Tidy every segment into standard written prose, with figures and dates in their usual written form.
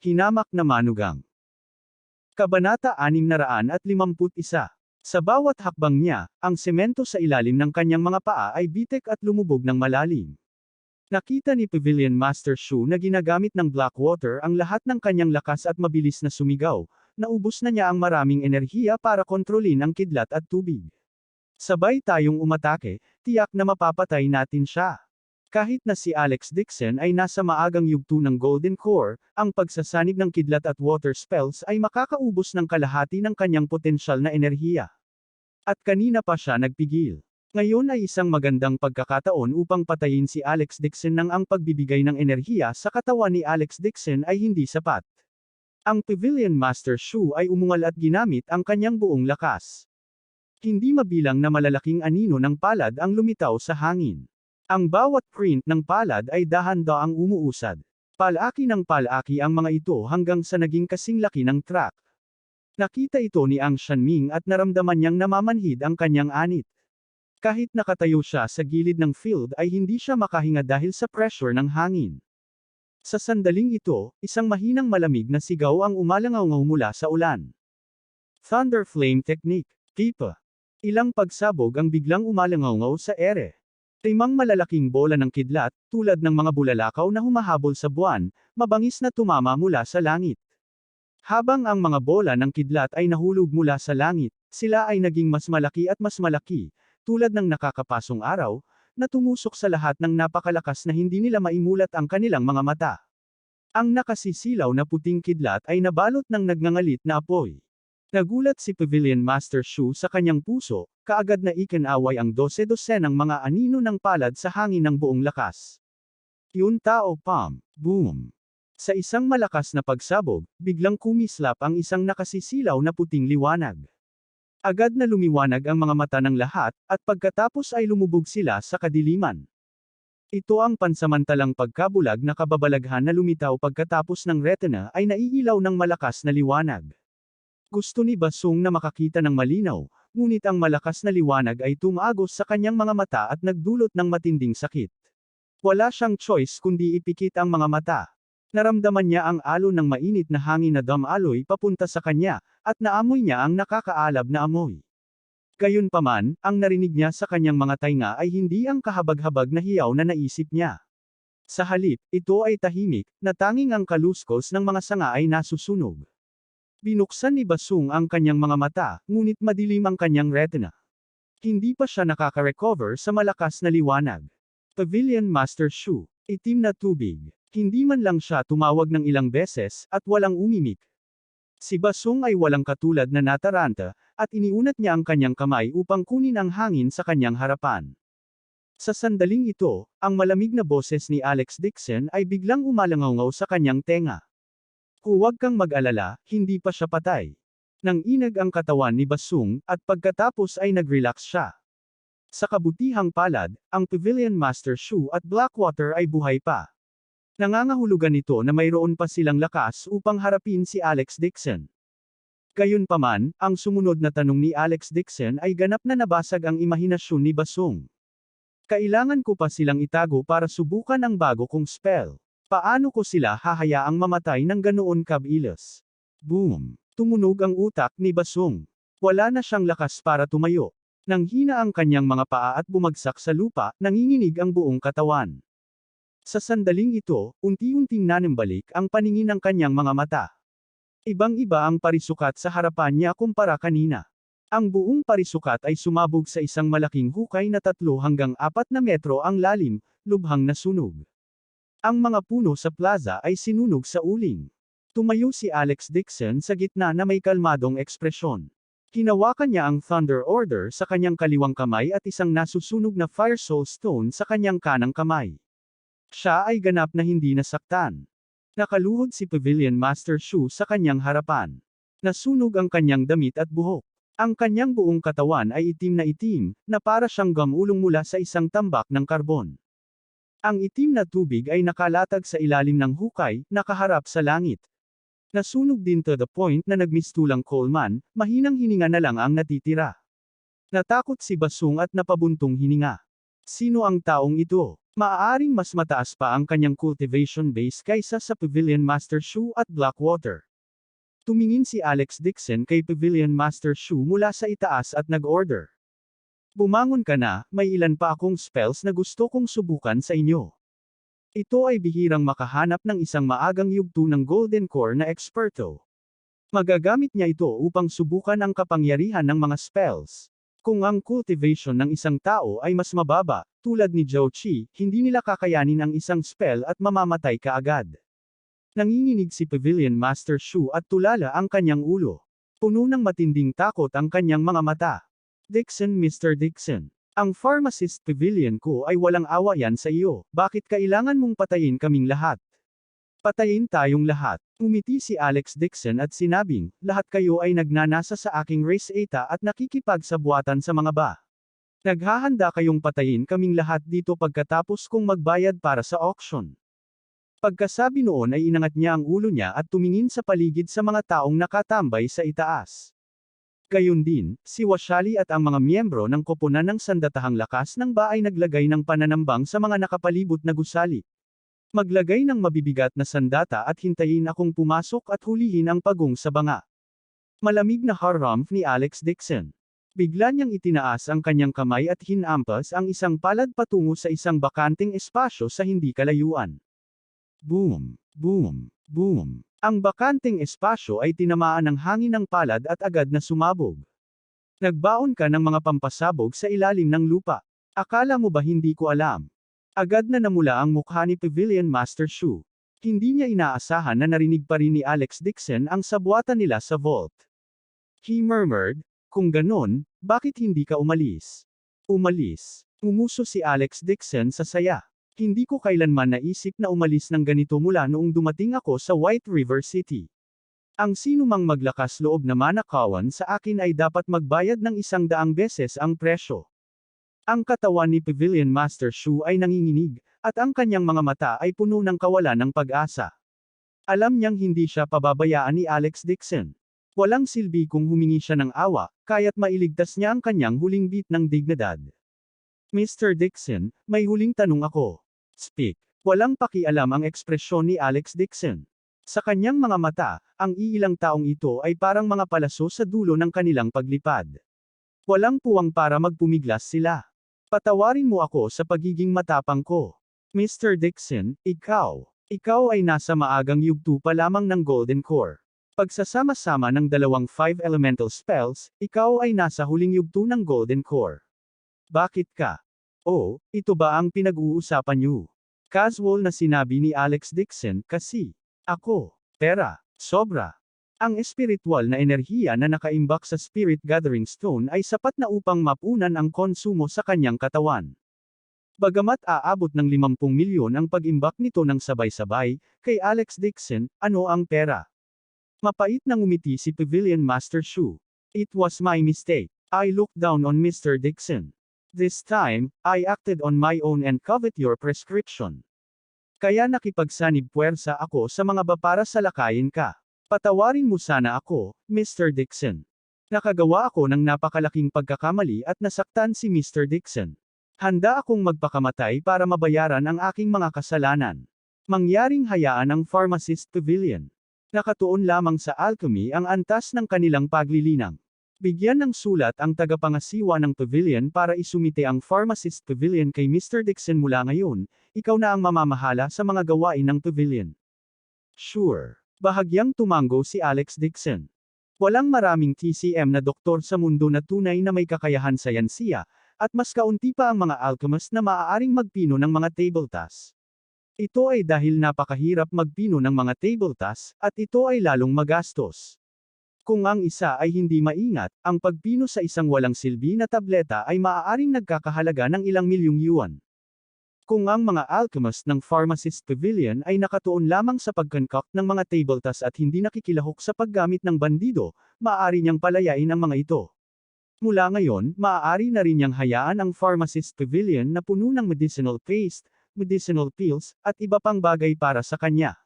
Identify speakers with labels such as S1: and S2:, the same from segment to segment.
S1: Hinamak na manugang. Kabanata 651. Sa bawat hakbang niya, ang semento sa ilalim ng kanyang mga paa ay bitek at lumubog ng malalim. Nakita ni Pavilion Master Shu na ginagamit ng Blackwater ang lahat ng kanyang lakas at mabilis na sumigaw. Naubos na niya ang maraming enerhiya para kontrolin ang kidlat at tubig. Sabay tayong umatake, tiyak na mapapatay natin siya. Kahit na si Alex Dixon ay nasa maagang yugto ng Golden Core, ang pagsasanib ng kidlat at water spells ay makakaubos ng kalahati ng kanyang potensyal na enerhiya. At kanina pa siya nagpigil. Ngayon ay isang magandang pagkakataon upang patayin si Alex Dixon nang ang pagbibigay ng enerhiya sa katawan ni Alex Dixon ay hindi sapat. Ang Pavilion Master Shu ay umungal at ginamit ang kanyang buong lakas. Hindi mabilang na malalaking anino ng palad ang lumitaw sa hangin. Ang bawat print ng palad ay dahan-daang umuusad. Palaki ng palaki ang mga ito hanggang sa naging kasing laki ng truck. Nakita ito ni Ang Shanming at naramdaman niyang namamanhid ang kanyang anit. Kahit nakatayo siya sa gilid ng field ay hindi siya makahinga dahil sa pressure ng hangin. Sa sandaling ito, isang mahinang malamig na sigaw ang umalangaw mula sa ulan. Thunder Flame Technique. Pipa. Ilang pagsabog ang biglang umalangaw sa ere. Timang malalaking bola ng kidlat, tulad ng mga bulalakaw na humahabol sa buwan, mabangis na tumama mula sa langit. Habang ang mga bola ng kidlat ay nahulog mula sa langit, sila ay naging mas malaki, tulad ng nakakapasong araw, na tumusok sa lahat ng napakalakas na hindi nila maimulat ang kanilang mga mata. Ang nakasisilaw na puting kidlat ay nabalot ng nagngangalit na apoy. Nagulat si Pavilion Master Shu sa kanyang puso, kaagad na ikinaway ang 12 ng mga anino ng palad sa hangin ng buong lakas. Yun tao pam, boom. Sa isang malakas na pagsabog, biglang kumislap ang isang nakasisilaw na puting liwanag. Agad na lumiwanag ang mga mata ng lahat, at pagkatapos ay lumubog sila sa kadiliman. Ito ang pansamantalang pagkabulag na kababalaghan na lumitaw pagkatapos ng retina ay naiilaw ng malakas na liwanag. Gusto ni Basong na makakita ng malinaw, ngunit ang malakas na liwanag ay tumagos sa kanyang mga mata at nagdulot ng matinding sakit. Wala siyang choice kundi ipikit ang mga mata. Naramdaman niya ang alon ng mainit na hangin na damaloy papunta sa kanya, at naamoy niya ang nakakaalab na amoy. Gayunpaman, ang narinig niya sa kanyang mga tainga ay hindi ang kahabag-habag na hiyaw na naisip niya. Sa halip, ito ay tahimik, na tanging ang kaluskos ng mga sanga ay nasusunog. Binuksan ni Basong ang kanyang mga mata, ngunit madilim ang kanyang retina. Hindi pa siya nakaka-recover sa malakas na liwanag. Pavilion Master Shu, itim na tubig. Hindi man lang siya tumawag ng ilang beses, at walang umimik. Si Basong ay walang katulad na nataranta, at iniunat niya ang kanyang kamay upang kunin ang hangin sa kanyang harapan. Sa sandaling ito, ang malamig na boses ni Alex Dixon ay biglang umalangaw sa kanyang tenga. Huwag kang mag-alala, hindi pa siya patay. Nanginag ang katawan ni Basong, at pagkatapos ay nag-relax siya. Sa kabutihang palad, ang Pavilion Master Shu at Blackwater ay buhay pa. Nangangahulugan nito na mayroon pa silang lakas upang harapin si Alex Dixon. Gayunpaman, ang sumunod na tanong ni Alex Dixon ay ganap na nabasag ang imahinasyon ni Basong. Kailangan ko pa silang itago para subukan ang bago kong spell. Paano ko sila hahayaang mamatay ng ganoon kabilis? Boom! Tumunog ang utak ni Basong. Wala na siyang lakas para tumayo. Nanghina ang kanyang mga paa at bumagsak sa lupa, nanginginig ang buong katawan. Sa sandaling ito, unti-unting nanimbalik ang paningin ng kanyang mga mata. Ibang-iba ang parisukat sa harapan niya kumpara kanina. Ang buong parisukat ay sumabog sa isang malaking hukay na 3 hanggang 4 na metro ang lalim, lubhang nasunog. Ang mga puno sa plaza ay sinunog sa uling. Tumayo si Alex Dixon sa gitna na may kalmadong ekspresyon. Hinawakan niya ang Thunder Order sa kanyang kaliwang kamay at isang nasusunog na Fire Soul Stone sa kanyang kanang kamay. Siya ay ganap na hindi nasaktan. Nakaluhod si Pavilion Master Shu sa kanyang harapan. Nasunog ang kanyang damit at buhok. Ang kanyang buong katawan ay itim, na para siyang gamulong mula sa isang tambak ng karbon. Ang itim na tubig ay nakalatag sa ilalim ng hukay, nakaharap sa langit. Nasunog din to the point na nagmistulang Coleman, mahinang hininga na lang ang natitira. Natakot si Basong at napabuntong hininga. Sino ang taong ito? Maaaring mas mataas pa ang kanyang cultivation base kaysa sa Pavilion Master Shu at Blackwater. Tumingin si Alex Dixon kay Pavilion Master Shu mula sa itaas at nag-order. Bumangon ka na, may ilan pa akong spells na gusto kong subukan sa inyo. Ito ay bihirang makahanap ng isang maagang yugto ng Golden Core na eksperto. Magagamit niya ito upang subukan ang kapangyarihan ng mga spells. Kung ang cultivation ng isang tao ay mas mababa, tulad ni Zhou Qi, hindi nila kakayanin ang isang spell at mamamatay kaagad. Nanginginig si Pavilion Master Shu at tulala ang kanyang ulo. Puno ng matinding takot ang kanyang mga mata. Dixon, Mr. Dixon. Ang pharmacist pavilion ko ay walang awa yan sa iyo, bakit kailangan mong patayin kaming lahat? Patayin tayong lahat. Umiti si Alex Dixon at sinabing, lahat kayo ay nagnanasa sa aking race eta at nakikipagsabwatan sa mga ba. Naghahanda kayong patayin kaming lahat dito pagkatapos kong magbayad para sa auction. Pagkasabi noon ay inangat niya ang ulo niya at tumingin sa paligid sa mga taong nakatambay sa itaas. Gayun din, si Washali at ang mga miyembro ng koponan ng sandatahang lakas ng ba ay naglagay ng pananambang sa mga nakapalibot na gusali. Maglagay ng mabibigat na sandata at hintayin akong pumasok at hulihin ang pagong sa banga. Malamig na haramp ni Alex Dixon. Bigla niyang itinaas ang kanyang kamay at hinampas ang isang palad patungo sa isang bakanting espasyo sa hindi kalayuan. Boom! Boom! Boom! Ang bakanting espasyo ay tinamaan ng hangin ng palad at agad na sumabog. Nagbaon ka ng mga pampasabog sa ilalim ng lupa. Akala mo ba hindi ko alam? Agad na namula ang mukha ni Pavilion Master Shu. Hindi niya inaasahan na narinig pa rin ni Alex Dixon ang sabwatan nila sa vault. He murmured, kung ganon, bakit hindi ka umalis? Umalis. Umuso si Alex Dixon sa saya. Hindi ko kailanman naisip na umalis ng ganito mula noong dumating ako sa White River City. Ang sinumang maglakas loob na manakawan sa akin ay dapat magbayad ng 100 beses ang presyo. Ang katawan ni Pavilion Master Shu ay nanginginig, at ang kanyang mga mata ay puno ng kawalan ng pag-asa. Alam niyang hindi siya pababayaan ni Alex Dixon. Walang silbi kung humingi siya ng awa, kaya't mailigtas niya ang kanyang huling bit ng dignidad. Mr. Dixon, may huling tanong ako. Speak. Walang pakialam ang ekspresyon ni Alex Dixon. Sa kanyang mga mata, ang iilang taong ito ay parang mga palaso sa dulo ng kanilang paglipad. Walang puwang para magpumiglas sila. Patawarin mo ako sa pagiging matapang ko. Mr. Dixon, ikaw ay nasa maagang yugto pa lamang ng Golden Core. Pagsasama-sama ng dalawang 5 elemental spells, ikaw ay nasa huling yugto ng Golden Core. Bakit ka? Oh, ito ba ang pinag-uusapan niyo? Casual na sinabi ni Alex Dixon, kasi, ako, pera, sobra. Ang espiritual na enerhiya na nakaimbak sa Spirit Gathering Stone ay sapat na upang mapunan ang konsumo sa kanyang katawan. Bagamat aabot ng 50 milyon ang pag-imbak nito ng sabay-sabay, kay Alex Dixon, ano ang pera? Mapait nang umiti si Pavilion Master Shu. It was my mistake. I looked down on Mr. Dixon. This time, I acted on my own and covet your prescription. Kaya nakipagsanib puwersa ako sa mga ba para salakayin ka. Patawarin mo sana ako, Mr. Dixon. Nakagawa ako ng napakalaking pagkakamali at nasaktan si Mr. Dixon. Handa akong magpakamatay para mabayaran ang aking mga kasalanan. Mangyaring hayaan ang Pharmacist Pavilion. Nakatuon lamang sa alchemy ang antas ng kanilang paglilinang. Bigyan ng sulat ang tagapangasiwa ng pavilion para isumite ang Pharmacist Pavilion kay Mr. Dixon mula ngayon, ikaw na ang mamamahala sa mga gawain ng pavilion. Sure. Bahagyang tumango si Alex Dixon. Walang maraming TCM na doktor sa mundo na tunay na may kakayahan sa yansiya, at mas kaunti pa ang mga alchemist na maaaring magpino ng mga table tasks. Ito ay dahil napakahirap magpino ng mga table tasks, at ito ay lalong magastos. Kung ang isa ay hindi maingat, ang pagpino sa isang walang silbi na tableta ay maaaring nagkakahalaga ng ilang milyong yuan. Kung ang mga alchemist ng Pharmacist Pavilion ay nakatuon lamang sa pag-concoct ng mga table tasks at hindi nakikilahok sa paggamit ng bandido, maaari niyang palayain ang mga ito. Mula ngayon, maaari na rin niyang hayaan ang Pharmacist Pavilion na puno ng medicinal paste, medicinal pills, at iba pang bagay para sa kanya.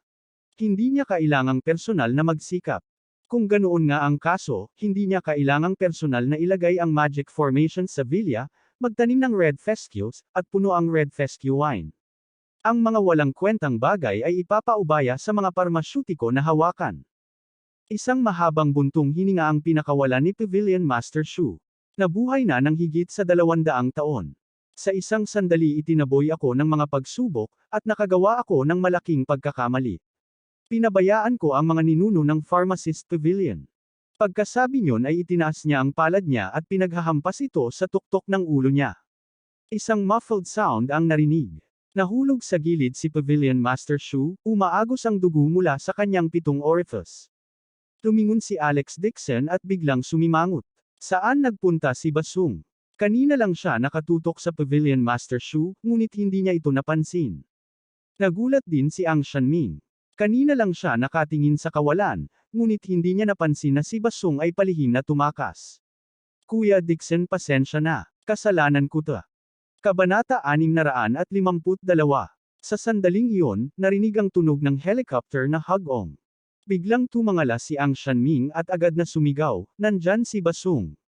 S1: Hindi niya kailangang personal na magsikap. Kung ganoon nga ang kaso, hindi niya kailangang personal na ilagay ang magic formation sa villa, magtanim ng red fescues, at puno ang red fescue wine. Ang mga walang kwentang bagay ay ipapaubaya sa mga parmasyutiko na hawakan. Isang mahabang buntong hininga ang pinakawalan ni Pavilion Master Shu. Nabuhay na ng higit sa 200 taon. Sa isang sandali itinaboy ako ng mga pagsubok, at nakagawa ako ng malaking pagkakamali. Pinabayaan ko ang mga ninuno ng Pharmacist Pavilion. Pagkasabi niyon ay itinaas niya ang palad niya at pinaghahampas ito sa tuktok ng ulo niya. Isang muffled sound ang narinig. Nahulog sa gilid si Pavilion Master Shu, umaagos ang dugo mula sa kanyang 7 orifice. Tumingon si Alex Dixon at biglang sumimangot. Saan nagpunta si Basung? Kanina lang siya nakatutok sa Pavilion Master Shu, ngunit hindi niya ito napansin. Nagulat din si Ang Shanming. Kanina lang siya nakatingin sa kawalan, ngunit hindi niya napansin na si Basung ay palihim na tumakas. Kuya Dixon, pasensya na. Kasalanan ko to. Kabanata 652. Sa sandaling iyon, narinig ang tunog ng helicopter na hug-ong. Biglang tumangala si Ang Shanming at agad na sumigaw, "Nandyan si Basung."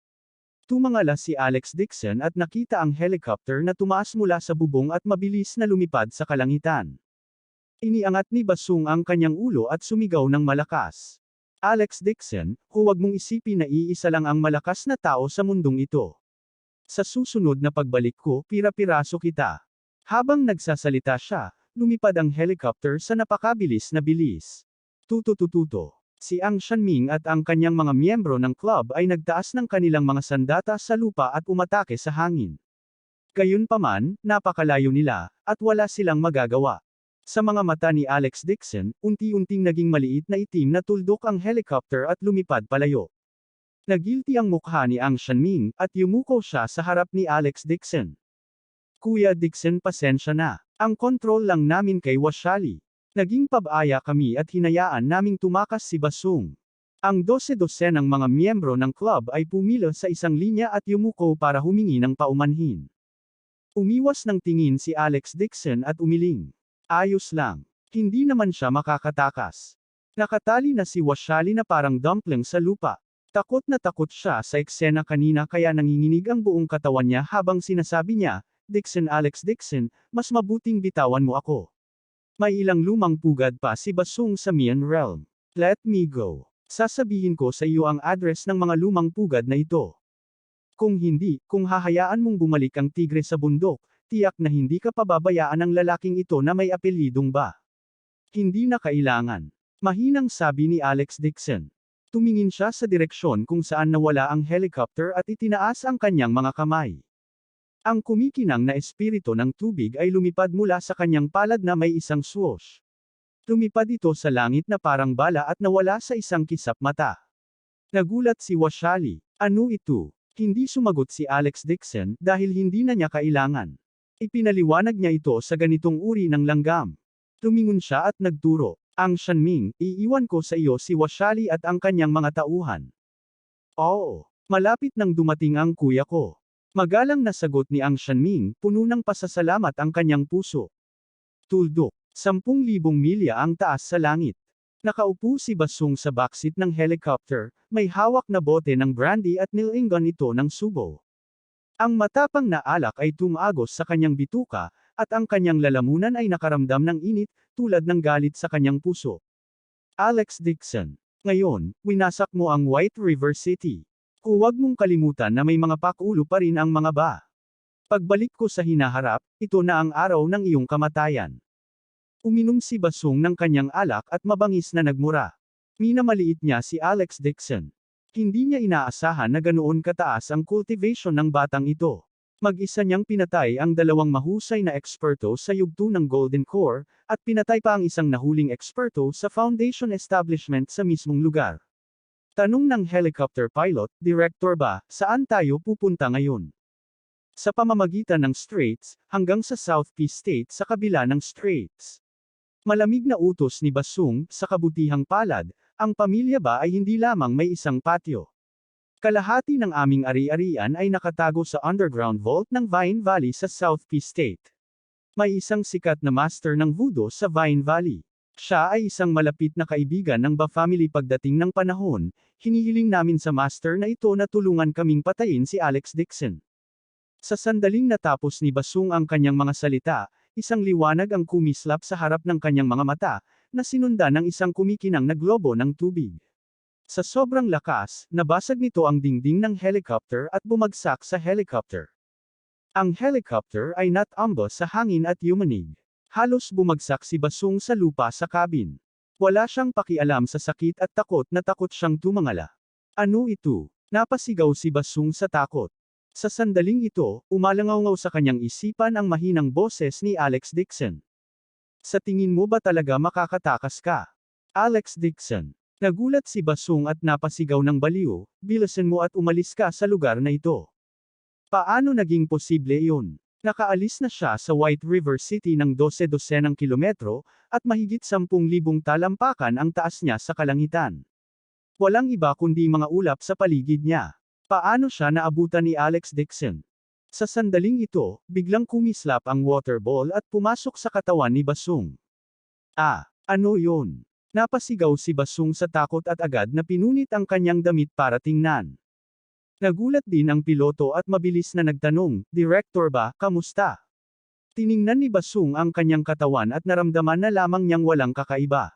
S1: Tumangala si Alex Dixon at nakita ang helicopter na tumaas mula sa bubong at mabilis na lumipad sa kalangitan. Iniangat ni Basung ang kanyang ulo at sumigaw ng malakas. Alex Dixon, huwag mong isipin na iisa lang ang malakas na tao sa mundong ito. Sa susunod na pagbalik ko, pira-piraso kita. Habang nagsasalita siya, lumipad ang helicopter sa napakabilis na bilis. Tututututo. Si Ang Shanming at ang kanyang mga miyembro ng club ay nagtaas ng kanilang mga sandata sa lupa at umatake sa hangin. Gayunpaman, napakalayo nila, at wala silang magagawa. Sa mga mata ni Alex Dixon, unti-unting naging maliit na itim na tuldok ang helicopter at lumipad palayo. Nagilty ang mukha ni Ang Shanming, at yumuko siya sa harap ni Alex Dixon. Kuya Dixon, pasensya na. Ang kontrol lang namin kay Washali. Naging pabaya kami at hinayaan naming tumakas si Basung. Ang 12 ng mga miyembro ng club ay pumila sa isang linya at yumuko para humingi ng paumanhin. Umiwas ng tingin si Alex Dixon at umiling. Ayos lang. Hindi naman siya makakatakas. Nakatali na si Washali na parang dumpling sa lupa. Takot na takot siya sa eksena kanina kaya nanginginig ang buong katawan niya habang sinasabi niya, "Dixon, Alex Dixon, mas mabuting bitawan mo ako." May ilang lumang pugad pa si Basung sa Mian Realm. Let me go. Sasabihin ko sa iyo ang address ng mga lumang pugad na ito. Kung hindi, kung hahayaan mong bumalik ang tigre sa bundok, tiyak na hindi ka pababayaan ng lalaking ito na may apelyidong Ba. Hindi na kailangan. Mahinang sabi ni Alex Dixon. Tumingin siya sa direksyon kung saan nawala ang helicopter at itinaas ang kanyang mga kamay. Ang kumikinang na espiritu ng tubig ay lumipad mula sa kanyang palad na may isang swoosh. Lumipad ito sa langit na parang bala at nawala sa isang kisap mata. Nagulat si Washali. Ano ito? Hindi sumagot si Alex Dixon dahil hindi na niya kailangan. Ipinaliwanag niya ito sa ganitong uri ng langgam. Tumingon siya at nagturo. Ang Shanming, iiwan ko sa iyo si Washali at ang kanyang mga tauhan. Oo, malapit nang dumating ang kuya ko. Magalang na sagot ni Ang Shanming, puno ng pasasalamat ang kanyang puso. Tuldok, 10,000 milya ang taas sa langit. Nakaupo si Basung sa backseat ng helicopter, may hawak na bote ng brandy at nilingan ito ng subo. Ang matapang na alak ay tumagos sa kanyang bituka, at ang kanyang lalamunan ay nakaramdam ng init, tulad ng galit sa kanyang puso. Alex Dixon. Ngayon, winasak mo ang White River City. Huwag mong kalimutan na may mga pakulo pa rin ang mga Ba. Pagbalik ko sa hinaharap, ito na ang araw ng iyong kamatayan. Uminom si Basung ng kanyang alak at mabangis na nagmura. Minamaliit niya si Alex Dixon. Hindi niya inaasahan na ganoon kataas ang cultivation ng batang ito. Mag-isa niyang pinatay ang 2 mahusay na eksperto sa yugto ng Golden Core, at pinatay pa ang isang nahuling eksperto sa Foundation establishment sa mismong lugar. Tanong ng helicopter pilot, "Director Ba, saan tayo pupunta ngayon?" Sa pamamagitan ng straits, hanggang sa South Peace State sa kabila ng straits. Malamig na utos ni Basung, sa kabutihang palad, ang pamilya Ba ay hindi lamang may isang patio. Kalahati ng aming ari-arian ay nakatago sa underground vault ng Vine Valley sa South Peace State. May isang sikat na master ng voodoo sa Vine Valley. Siya ay isang malapit na kaibigan ng Ba family. Pagdating ng panahon, hinihiling namin sa master na ito na tulungan kaming patayin si Alex Dixon. Sa sandaling natapos ni Basung ang kanyang mga salita, Isang liwanag ang kumislap sa harap ng kanyang mga mata, na sinundan ng isang kumikinang na globo ng tubig. Sa sobrang lakas, nabasag nito ang dingding ng helicopter at bumagsak sa helicopter. Ang helicopter ay natambo sa hangin at yumanig. Halos bumagsak si Basung sa lupa sa cabin. Wala siyang pakialam sa sakit at takot na takot siyang tumangala. Ano ito? Napasigaw si Basung sa takot. Sa sandaling ito, umalangaw sa kanyang isipan ang mahinang boses ni Alex Dixon. Sa tingin mo ba talaga makakatakas ka? Alex Dixon. Nagulat si Basung at napasigaw ng baliw, bilisan mo at umalis ka sa lugar na ito. Paano naging posible iyon? Nakaalis na siya sa White River City ng 12-dosenang kilometro, at mahigit 10,000 talampakan ang taas niya sa kalangitan. Walang iba kundi mga ulap sa paligid niya. Paano siya naabutan ni Alex Dixon? Sa sandaling ito, biglang kumislap ang water ball at pumasok sa katawan ni Basung. Ano yon? Napasigaw si Basung sa takot at agad na pinunit ang kanyang damit para tingnan. Nagulat din ang piloto at mabilis na nagtanong, "Director ba, kamusta?" Tiningnan ni Basung ang kanyang katawan at naramdaman na lamang niyang walang kakaiba.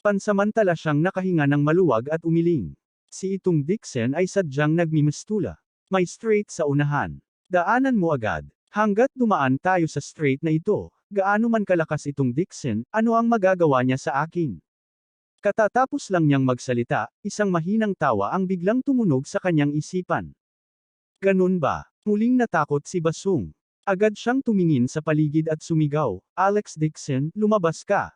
S1: Pansamantala siyang nakahinga ng maluwag at umiling. Si itong Dixon ay sadyang nagmimistula. May straight sa unahan. Daanan mo agad. Hanggat dumaan tayo sa straight na ito, gaano man kalakas itong Dixon, ano ang magagawa niya sa akin? Katatapos lang niyang magsalita, isang mahinang tawa ang biglang tumunog sa kanyang isipan. Ganun ba? Muling natakot si Basung. Agad siyang tumingin sa paligid at sumigaw, "Alex Dixon, lumabas ka.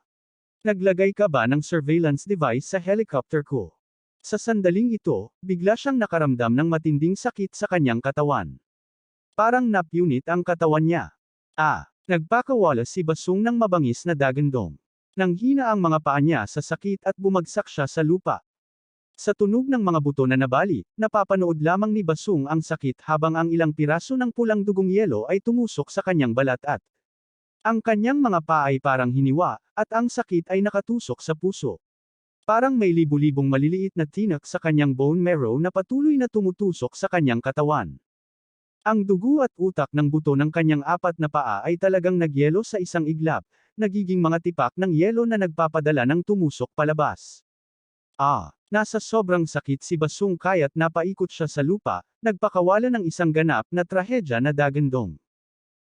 S1: Naglagay ka ba ng surveillance device sa helicopter ko?" Sa sandaling ito, bigla siyang nakaramdam ng matinding sakit sa kanyang katawan. Parang napunit ang katawan niya. Nagpakawala si Basung ng mabangis na dagandong. Nanghina ang mga paa niya sa sakit at bumagsak siya sa lupa. Sa tunog ng mga buto na nabali, napapanood lamang ni Basung ang sakit habang ang ilang piraso ng pulang dugong yelo ay tumusok sa kanyang balat at ang kanyang mga paa ay parang hiniwa, at ang sakit ay nakatusok sa puso. Parang may libu-libong maliliit na tinak sa kanyang bone marrow na patuloy na tumutusok sa kanyang katawan. Ang dugo at utak ng buto ng kanyang 4 na paa ay talagang nagyelo sa isang iglap, nagiging mga tipak ng yelo na nagpapadala ng tumusok palabas. Nasa sobrang sakit si Basung kaya't napaikot siya sa lupa, nagpakawala ng isang ganap na trahedya na dagandong.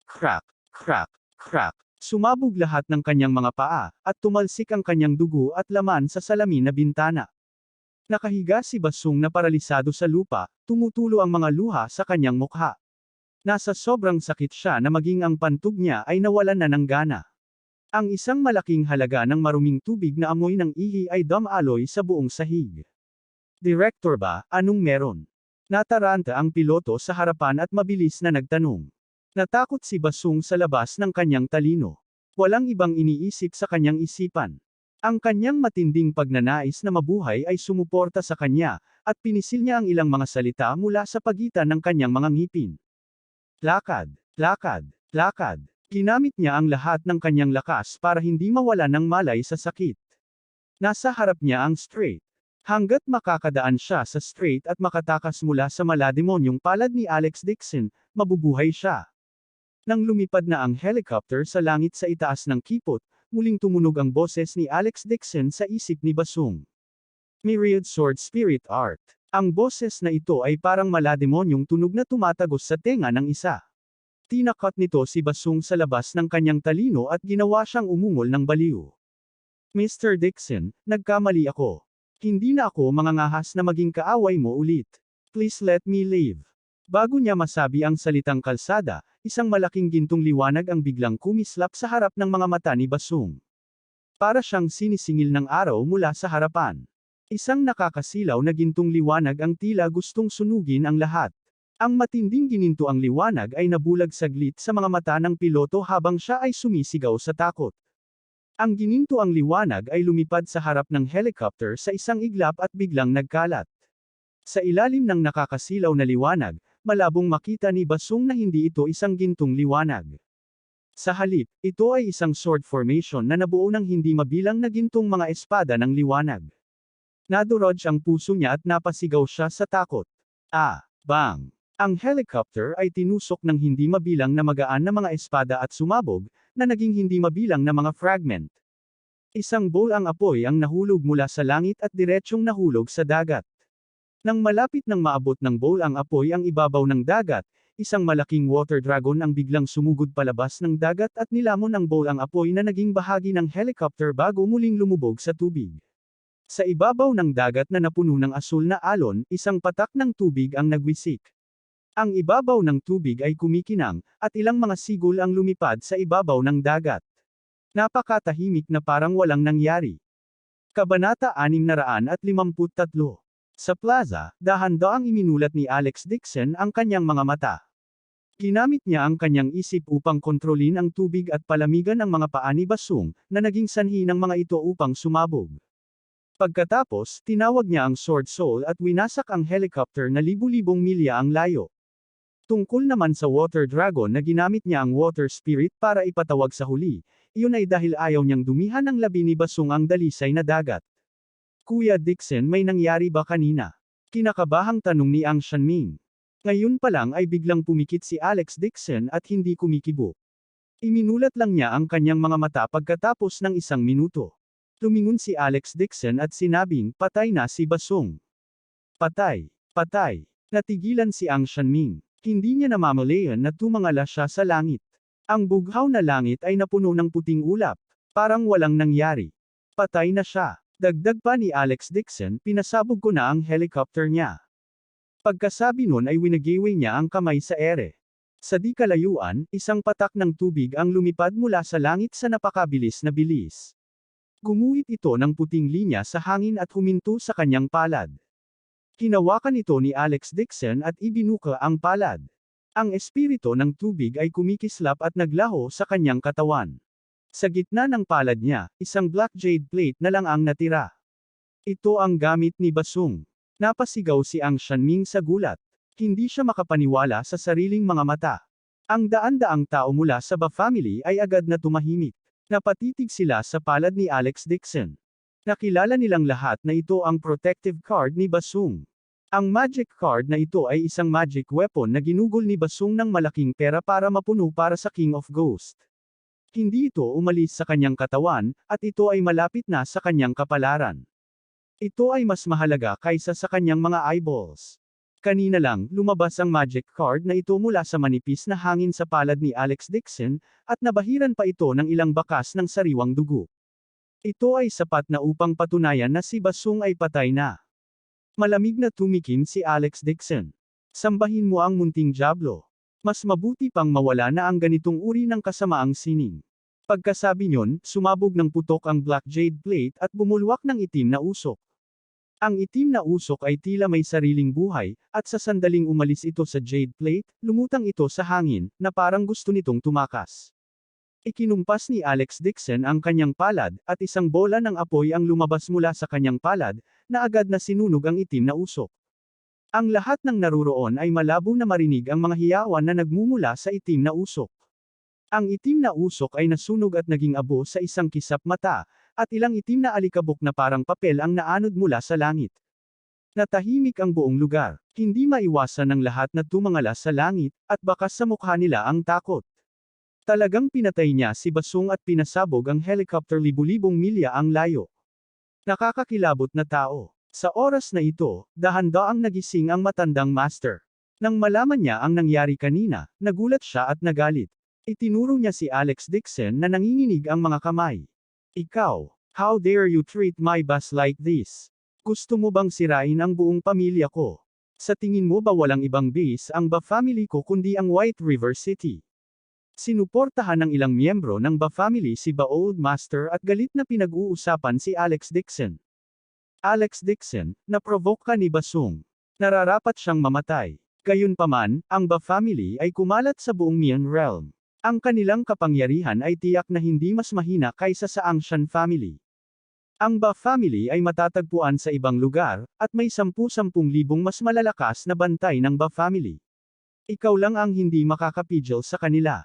S1: Crack, crack, crack. Sumabog lahat ng kanyang mga paa, at tumalsik ang kanyang dugo at laman sa salamin na bintana. Nakahiga si Basung na paralisado sa lupa, tumutulo ang mga luha sa kanyang mukha. Nasa sobrang sakit siya na maging ang pantog niya ay nawalan na ng gana. Ang isang malaking halaga ng maruming tubig na amoy ng ihi ay dumaloy sa buong sahig. "Director ba, anong meron?" Nataranta ang piloto sa harapan at mabilis na nagtanong. Natakot si Basung sa labas ng kanyang talino. Walang ibang iniisip sa kanyang isipan. Ang kanyang matinding pagnanais na mabuhay ay sumuporta sa kanya, at pinisil niya ang ilang mga salita mula sa pagitan ng kanyang mga ngipin. Lakad, lakad, lakad. Ginamit niya ang lahat ng kanyang lakas para hindi mawala ng malay sa sakit. Nasa harap niya ang straight. Hanggat makakadaan siya sa straight at makatakas mula sa malademonyong palad ni Alex Dixon, mabubuhay siya. Nang lumipad na ang helicopter sa langit sa itaas ng kipot, muling tumunog ang boses ni Alex Dixon sa isip ni Basung. Myriad Sword Spirit Art. Ang boses na ito ay parang malademonyong tunog na tumatagos sa tenga ng isa. Tinakot nito si Basung sa labas ng kanyang talino at ginawa siyang umungol ng baliw. "Mr. Dixon, nagkamali ako. Hindi na ako mangangahas na maging kaaway mo ulit. Please let me leave." Bago niya masabi ang salitang kalsada, isang malaking gintong liwanag ang biglang kumislap sa harap ng mga mata ni Basung. Para siyang sinisingil ng araw mula sa harapan. Isang nakakasilaw na gintong liwanag ang tila gustong sunugin ang lahat. Ang matinding gininto ang liwanag ay nabulag saglit sa mga mata ng piloto habang siya ay sumisigaw sa takot. Ang gininto ang liwanag ay lumipad sa harap ng helicopter sa isang iglap at biglang nagkalat. Sa ilalim ng nakakasilaw na liwanag, malabong makita ni Basung na hindi ito isang gintong liwanag. Sa halip, ito ay isang sword formation na nabuo ng hindi mabilang na gintong mga espada ng liwanag. Nadurog ang puso niya at napasigaw siya sa takot. Bang! Ang helicopter ay tinusok ng hindi mabilang na magaan na mga espada at sumabog, na naging hindi mabilang na mga fragment. Isang bowl ang apoy ang nahulog mula sa langit at diretsyong nahulog sa dagat. Nang malapit nang maabot ng bowl ang apoy ang ibabaw ng dagat, isang malaking water dragon ang biglang sumugod palabas ng dagat at nilamon ng bowl ang apoy na naging bahagi ng helicopter bago muling lumubog sa tubig. Sa ibabaw ng dagat na napuno ng asul na alon, isang patak ng tubig ang nagwisik. Ang ibabaw ng tubig ay kumikinang, at ilang mga sigol ang lumipad sa ibabaw ng dagat. Napakatahimik na parang walang nangyari. Kabanata 653. Sa plaza, dahan-daang iminulat ni Alex Dixon ang kanyang mga mata. Ginamit niya ang kanyang isip upang kontrolin ang tubig at palamigan ang mga paa ni Basung, na naging sanhi ng mga ito upang sumabog. Pagkatapos, tinawag niya ang Sword Soul at winasak ang helicopter na libu-libong milya ang layo. Tungkol naman sa Water Dragon na ginamit niya ang Water Spirit para ipatawag sa huli, iyon ay dahil ayaw niyang dumihan ng labi ni Basung ang dalisay na dagat. Kuya Dixon, may nangyari ba kanina? Kinakabahang tanong ni Ang Shanming. Ngayon pa lang ay biglang pumikit si Alex Dixon at hindi kumikibo. Iminulat lang niya ang kanyang mga mata pagkatapos ng 1 minuto. Lumingon si Alex Dixon at sinabing, patay na si Basung. Patay. Patay. Natigilan si Ang Shanming. Hindi niya namamalayan na tumangala siya sa langit. Ang bughaw na langit ay napuno ng puting ulap. Parang walang nangyari. Patay na siya. Dagdag pa ni Alex Dixon, pinasabog ko na ang helicopter niya. Pagkasabi nun ay winagiwi niya ang kamay sa ere. Sa di kalayuan, isang patak ng tubig ang lumipad mula sa langit sa napakabilis na bilis. Gumuhit ito ng puting linya sa hangin at huminto sa kanyang palad. Hinawakan ito ni Alex Dixon at ibinuka ang palad. Ang espiritu ng tubig ay kumikislap at naglaho sa kanyang katawan. Sa gitna ng palad niya, isang black jade plate na lang ang natira. Ito ang gamit ni Basung. Napasigaw si Ang Shanming sa gulat. Hindi siya makapaniwala sa sariling mga mata. Ang daan-daang tao mula sa Ba family ay agad na tumahimik. Napatitig sila sa palad ni Alex Dixon. Nakilala nilang lahat na ito ang protective card ni Basung. Ang magic card na ito ay isang magic weapon na ginugol ni Basung ng malaking pera para mapuno para sa King of Ghost. Hindi ito umalis sa kanyang katawan, at ito ay malapit na sa kanyang kapalaran. Ito ay mas mahalaga kaysa sa kanyang mga eyeballs. Kanina lang, lumabas ang magic card na ito mula sa manipis na hangin sa palad ni Alex Dixon, at nabahiran pa ito ng ilang bakas ng sariwang dugo. Ito ay sapat na upang patunayan na si Basung ay patay na. Malamig na tumikim si Alex Dixon. Sambahin mo ang munting Diablo. Mas mabuti pang mawala na ang ganitong uri ng kasamaang sining. Pagkasabi niyon, sumabog ng putok ang black jade plate at bumulwak ng itim na usok. Ang itim na usok ay tila may sariling buhay, at sa sandaling umalis ito sa jade plate, lumutang ito sa hangin, na parang gusto nitong tumakas. Ikinumpas ni Alex Dixon ang kanyang palad, at isang bola ng apoy ang lumabas mula sa kanyang palad, na agad na sinunog ang itim na usok. Ang lahat ng naruroon ay malabo na marinig ang mga hiyawan na nagmumula sa itim na usok. Ang itim na usok ay nasunog at naging abo sa isang kisap mata, at ilang itim na alikabok na parang papel ang naanod mula sa langit. Natahimik ang buong lugar, hindi maiwasan ng lahat na tumangala sa langit, at bakas sa mukha nila ang takot. Talagang pinatay niya si Basung at pinasabog ang helicopter libu-libong milya ang layo. Nakakakilabot na tao. Sa oras na ito, dahan-daang nagising ang matandang master. Nang malaman niya ang nangyari kanina, nagulat siya at nagalit. Itinuro niya si Alex Dixon na nanginginig ang mga kamay. Ikaw, how dare you treat my boss like this? Gusto mo bang sirain ang buong pamilya ko? Sa tingin mo ba walang ibang base ang Ba family ko kundi ang White River City? Sinuportahan ng ilang miyembro ng Ba family si Ba Old Master at galit na pinag-uusapan si Alex Dixon. Alex Dixon, na-provoke ka ni Basung. Nararapat siyang mamatay. Gayunpaman, ang Ba family ay kumalat sa buong Mian realm. Ang kanilang kapangyarihan ay tiyak na hindi mas mahina kaysa sa Angshan family. Ang Ba family ay matatagpuan sa ibang lugar, at may 10,000 mas malalakas na bantay ng Ba family. Ikaw lang ang hindi makakapigil sa kanila.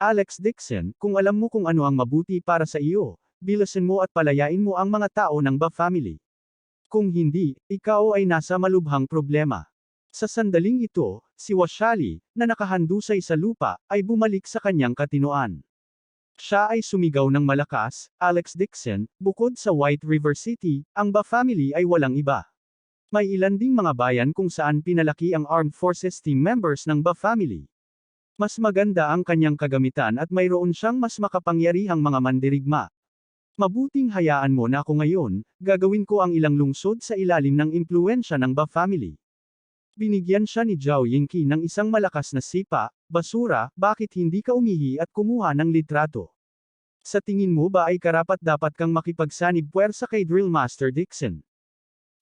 S1: Alex Dixon, kung alam mo kung ano ang mabuti para sa iyo, bilasin mo at palayain mo ang mga tao ng Ba family. Kung hindi, ikaw ay nasa malubhang problema. Sa sandaling ito, si Washali, na nakahandusay sa lupa, ay bumalik sa kanyang katinoan. Siya ay sumigaw ng malakas, Alex Dixon, bukod sa White River City, ang Ba family ay walang iba. May ilan ding mga bayan kung saan pinalaki ang Armed Forces team members ng Ba family. Mas maganda ang kanyang kagamitan at mayroon siyang mas makapangyarihang mga mandirigma. Mabuting hayaan mo na ako ngayon, gagawin ko ang ilang lungsod sa ilalim ng impluensya ng Ba family. Binigyan siya ni Zhao Yingqi ng isang malakas na sipa, basura, bakit hindi ka umihi at kumuha ng litrato? Sa tingin mo ba ay karapat-dapat kang makipagsanib puwersa kay Drill Master Dixon?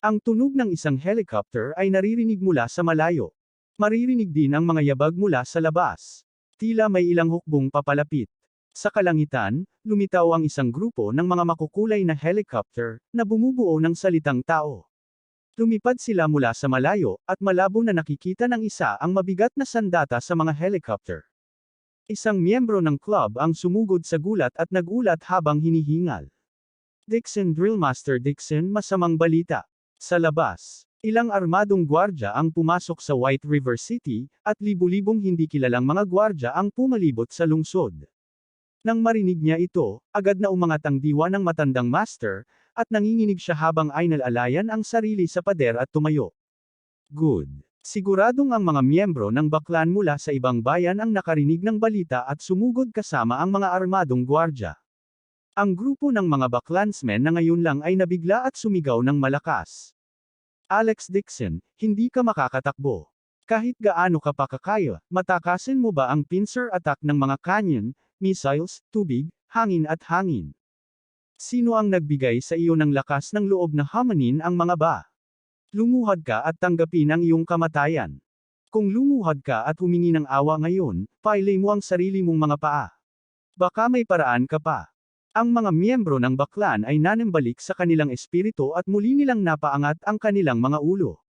S1: Ang tunog ng isang helicopter ay naririnig mula sa malayo. Maririnig din ang mga yabag mula sa labas. Tila may ilang hukbong papalapit. Sa kalangitan, lumitaw ang isang grupo ng mga makukulay na helicopter, na bumubuo ng salitang tao. Lumipad sila mula sa malayo, at malabo na nakikita ng isa ang mabigat na sandata sa mga helicopter. Isang miyembro ng club ang sumugod sa gulat at nagulat habang hinihingal. Dixon Drillmaster Dixon, masamang balita. Sa labas, ilang armadong gwardya ang pumasok sa White River City, at libu-libong hindi kilalang mga gwardya ang pumalibot sa lungsod. Nang marinig niya ito, agad na umangat ang diwa ng matandang master, at nanginginig siya habang ay nalalayan ang sarili sa pader at tumayo. Good. Siguradong ang mga miyembro ng baklan mula sa ibang bayan ang nakarinig ng balita at sumugod kasama ang mga armadong gwardya. Ang grupo ng mga baklansmen na ngayon lang ay nabigla at sumigaw ng malakas. Alex Dixon, hindi ka makakatakbo. Kahit gaano ka pa kakaya, matakasin mo ba ang pincer attack ng mga canyon, missiles, tubig, hangin at hangin? Sino ang nagbigay sa iyo ng lakas ng loob na hamanin ang mga ba? Lumuhad ka at tanggapin ang iyong kamatayan. Kung lumuhad ka at humingi ng awa ngayon, pailay mo ang sarili mong mga paa. Baka may paraan ka pa. Ang mga miyembro ng baklan ay nanambalik sa kanilang espiritu at muli nilang napaangat ang kanilang mga ulo.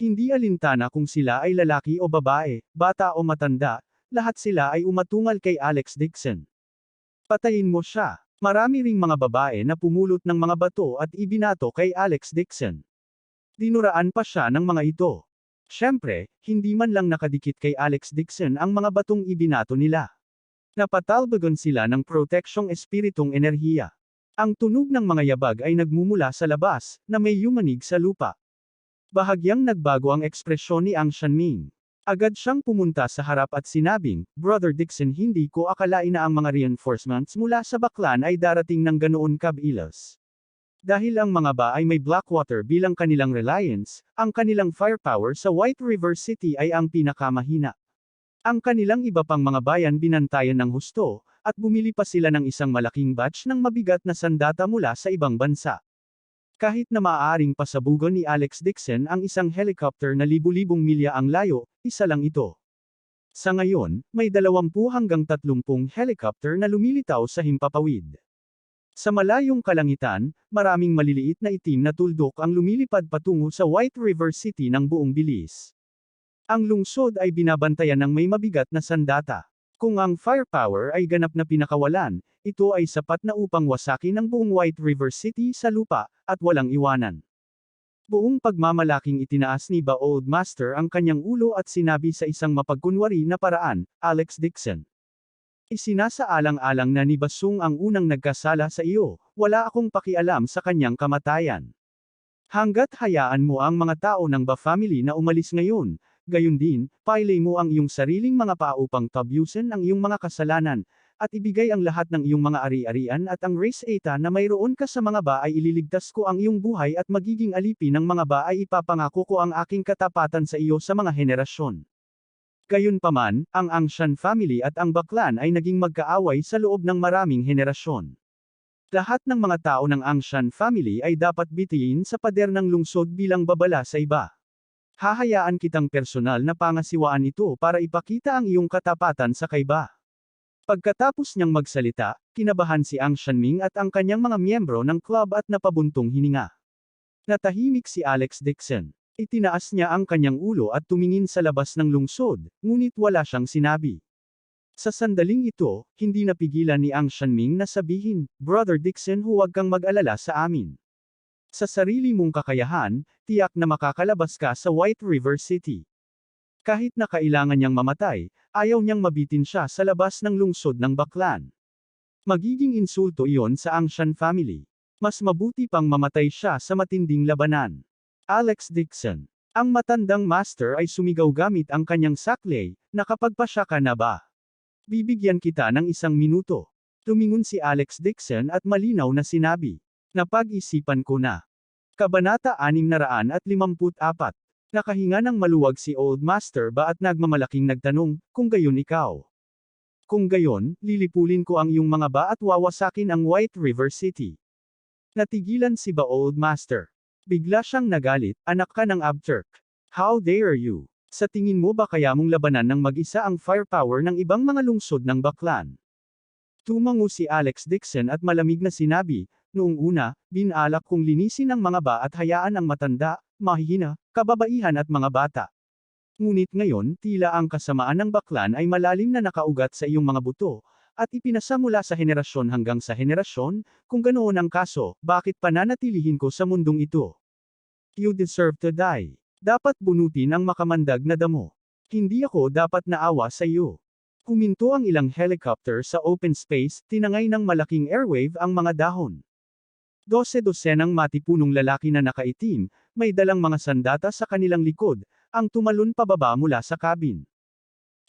S1: Hindi alintana kung sila ay lalaki o babae, bata o matanda, lahat sila ay umatungal kay Alex Dixon. Patayin mo siya. Marami ring mga babae na pumulot ng mga bato at ibinato kay Alex Dixon. Dinuraan pa siya ng mga ito. Siyempre, hindi man lang nakadikit kay Alex Dixon ang mga batong ibinato nila. Napatalbagan sila ng proteksyong espiritong enerhiya. Ang tunog ng mga yabag ay nagmumula sa labas, na may yumanig sa lupa. Bahagyang nagbago ang ekspresyon ni Ang Shanming. Agad siyang pumunta sa harap at sinabing, Brother Dixon, hindi ko akalain na ang mga reinforcements mula sa baklan ay darating ng ganoon kabilis. Dahil ang mga ba ay may Blackwater bilang kanilang reliance, ang kanilang firepower sa White River City ay ang pinakamahina. Ang kanilang iba pang mga bayan binantayan ng husto, at bumili pa sila ng isang malaking batch ng mabigat na sandata mula sa ibang bansa. Kahit na maaaring pasabugan ni Alex Dixon ang isang helicopter na libu-libong milya ang layo, isa lang ito. Sa ngayon, may 20 hanggang 30 helicopter na lumilitaw sa himpapawid. Sa malayong kalangitan, maraming maliliit na itim na tuldok ang lumilipad patungo sa White River City ng buong bilis. Ang lungsod ay binabantayan ng may mabigat na sandata. Kung ang firepower ay ganap na pinakawalan, ito ay sapat na upang wasakin ang buong White River City sa lupa, at walang iwanan. Buong pagmamalaking itinaas ni Ba Old Master ang kanyang ulo at sinabi sa isang mapagkunwari na paraan, Alex Dixon. Isinasaalang-alang na ni Basung ang unang nagkasala sa iyo, wala akong pakialam sa kanyang kamatayan. Hanggat hayaan mo ang mga tao ng Ba family na umalis ngayon, gayon din, pailay mo ang iyong sariling mga paa upang tabyusin ang iyong mga kasalanan, at ibigay ang lahat ng iyong mga ari-arian at ang race eta na mayroon ka sa mga ba ay ililigtas ko ang iyong buhay at magiging alipin ng mga ba ay ipapangako ko ang aking katapatan sa iyo sa mga henerasyon. Gayunpaman, ang Angshan family at ang Baklan ay naging magkaaway sa loob ng maraming henerasyon. Lahat ng mga tao ng Angshan family ay dapat bitiyin sa pader ng lungsod bilang babala sa iba. Hahayaan kitang personal na pangasiwaan ito para ipakita ang iyong katapatan sa kaiba. Pagkatapos niyang magsalita, kinabahan si Ang Shanming at ang kanyang mga miyembro ng club at napabuntong hininga. Natahimik si Alex Dixon. Itinaas niya ang kanyang ulo at tumingin sa labas ng lungsod, ngunit wala siyang sinabi. Sa sandaling ito, hindi napigilan ni Ang Shanming na sabihin, Brother Dixon, huwag kang mag-alala sa amin. Sa sarili mong kakayahan, tiyak na makakalabas ka sa White River City. Kahit na kailangan niyang mamatay, ayaw niyang mabitin siya sa labas ng lungsod ng Baklan. Magiging insulto iyon sa Angshan family. Mas mabuti pang mamatay siya sa matinding labanan. Alex Dixon. Ang matandang master ay sumigaw gamit ang kanyang saklay, nakapagpasya ka na ba? Bibigyan kita ng 1 minuto. Tumingon si Alex Dixon at malinaw na sinabi. Napag-isipan ko na. Kabanata 654. Nakahinga ng maluwag si Old Master ba at nagmamalaking nagtanong, kung gayon ikaw. Kung gayon, lilipulin ko ang iyong mga ba at wawasakin ang White River City. Natigilan si ba Old Master. Bigla siyang nagalit, anak ka ng Abturk. How dare you? Sa tingin mo ba kaya mong labanan ng mag-isa ang firepower ng ibang mga lungsod ng Baklan? Tumango si Alex Dixon at malamig na sinabi, noong una, binalak kong linisin ang mga ba at hayaan ang matanda, mahihina, kababaihan at mga bata. Ngunit ngayon, tila ang kasamaan ng Baklan ay malalim na nakaugat sa iyong mga buto, at ipinasa mula sa henerasyon hanggang sa henerasyon, kung ganoon ang kaso, bakit pananatilihin ko sa mundong ito? You deserve to die. Dapat bunutin ang makamandag na damo. Hindi ako dapat naawa sa iyo. Huminto ang ilang helicopter sa open space, tinangay ng malaking airwave ang mga dahon. 12-dosenang matipunong lalaki na nakaitim, may dalang mga sandata sa kanilang likod, ang tumalon pababa mula sa cabin.